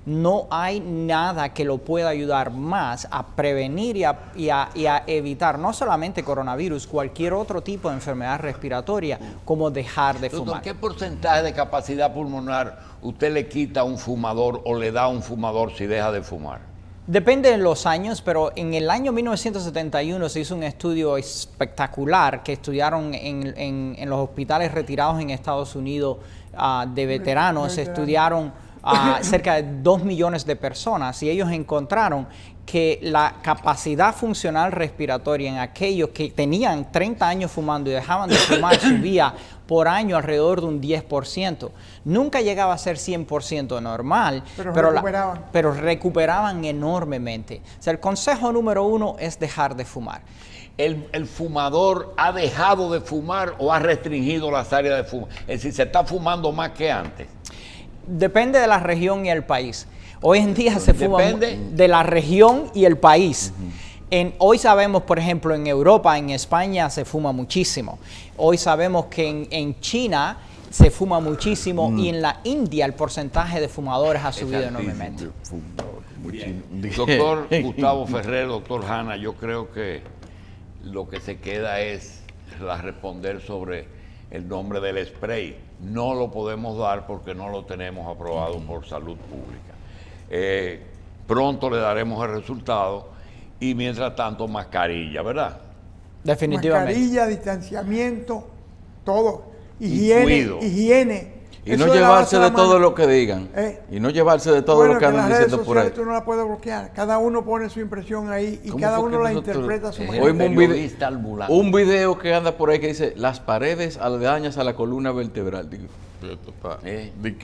No hay nada que lo pueda ayudar más a prevenir y a evitar no solamente coronavirus, cualquier otro tipo de enfermedad respiratoria, como dejar de Doctor, fumar. ¿qué porcentaje de capacidad pulmonar usted le quita a un fumador o le da a un fumador si deja de fumar? Depende de los años, pero en el año 1971 se hizo un estudio espectacular que estudiaron en los hospitales retirados en Estados Unidos de veteranos, se estudiaron cerca de 2 millones de personas y ellos encontraron que la capacidad funcional respiratoria en aquellos que tenían 30 años fumando y dejaban de fumar subía por año alrededor de un 10%. Nunca llegaba a ser 100% normal, pero recuperaban enormemente. O sea, el consejo número 1 es dejar de fumar. ¿El fumador ha dejado de fumar o ha restringido las áreas de fumar? Es decir, ¿se está fumando más que antes? Depende de la región y el país. Hoy en día se fuma de la región y el país. Hoy sabemos, por ejemplo, en Europa, en España se fuma muchísimo. Hoy sabemos que en China se fuma muchísimo y en la India el porcentaje de fumadores ha subido enormemente. Doctor Gustavo Ferrer, doctor Hanna, yo creo que lo que se queda es responder sobre el nombre del spray. No lo podemos dar porque no lo tenemos aprobado por salud pública. Pronto le daremos el resultado y mientras tanto mascarilla, ¿verdad? Definitivamente. Mascarilla, distanciamiento, todo. Higiene. Y Eso no de llevarse lavarse de la todo mano. lo que digan. Y no llevarse de todo lo que andan diciendo por ahí. Tú no la puedes bloquear. Cada uno pone su impresión ahí y cada uno la interpreta a su manera. Oímos un video que anda por ahí que dice las paredes aledañas a la columna vertebral. Digo,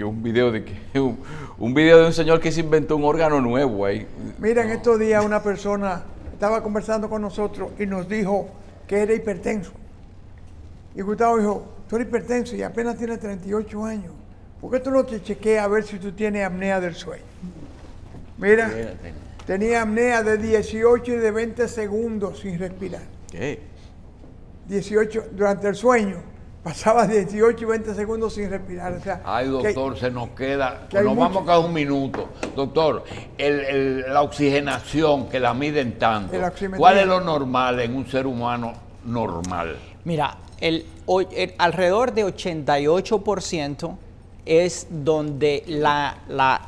un video de un señor que se inventó un órgano nuevo ahí. Mira, en estos días una persona estaba conversando con nosotros y nos dijo que era hipertenso. Y Gustavo dijo, tú eres hipertenso y apenas tienes 38 años. ¿Por qué tú no te chequeas a ver si tú tienes apnea del sueño? Mira, tenía apnea de 18 y de 20 segundos sin respirar. ¿Qué? 18 durante el sueño. Pasaba 18 y 20 segundos sin respirar. O sea, Ay, doctor, se nos queda, que hay nos vamos mucho- cada un minuto. Doctor, la oxigenación que la miden tanto, La oximetría. ¿cuál es lo normal en un ser humano normal? Mira, alrededor de 88% es donde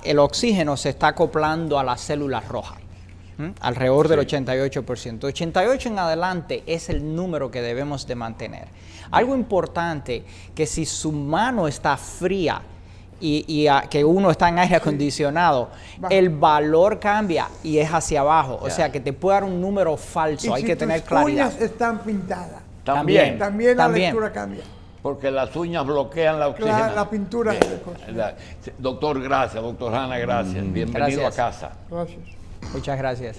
el oxígeno se está acoplando a las células rojas. Alrededor del 88%. 88 en adelante es el número que debemos de mantener. Algo importante, que si su mano está fría y que uno está en aire acondicionado, el valor cambia y es hacia abajo. O sea que te puede dar un número falso, y hay si que tener tus claridad. uñas están pintadas, También, también la lectura cambia. porque las uñas bloquean la oxigenación. La pintura Bien. de cosas. Doctor, gracias. Doctor Hanna, gracias. Bienvenido Gracias. a casa. Gracias. Muchas gracias.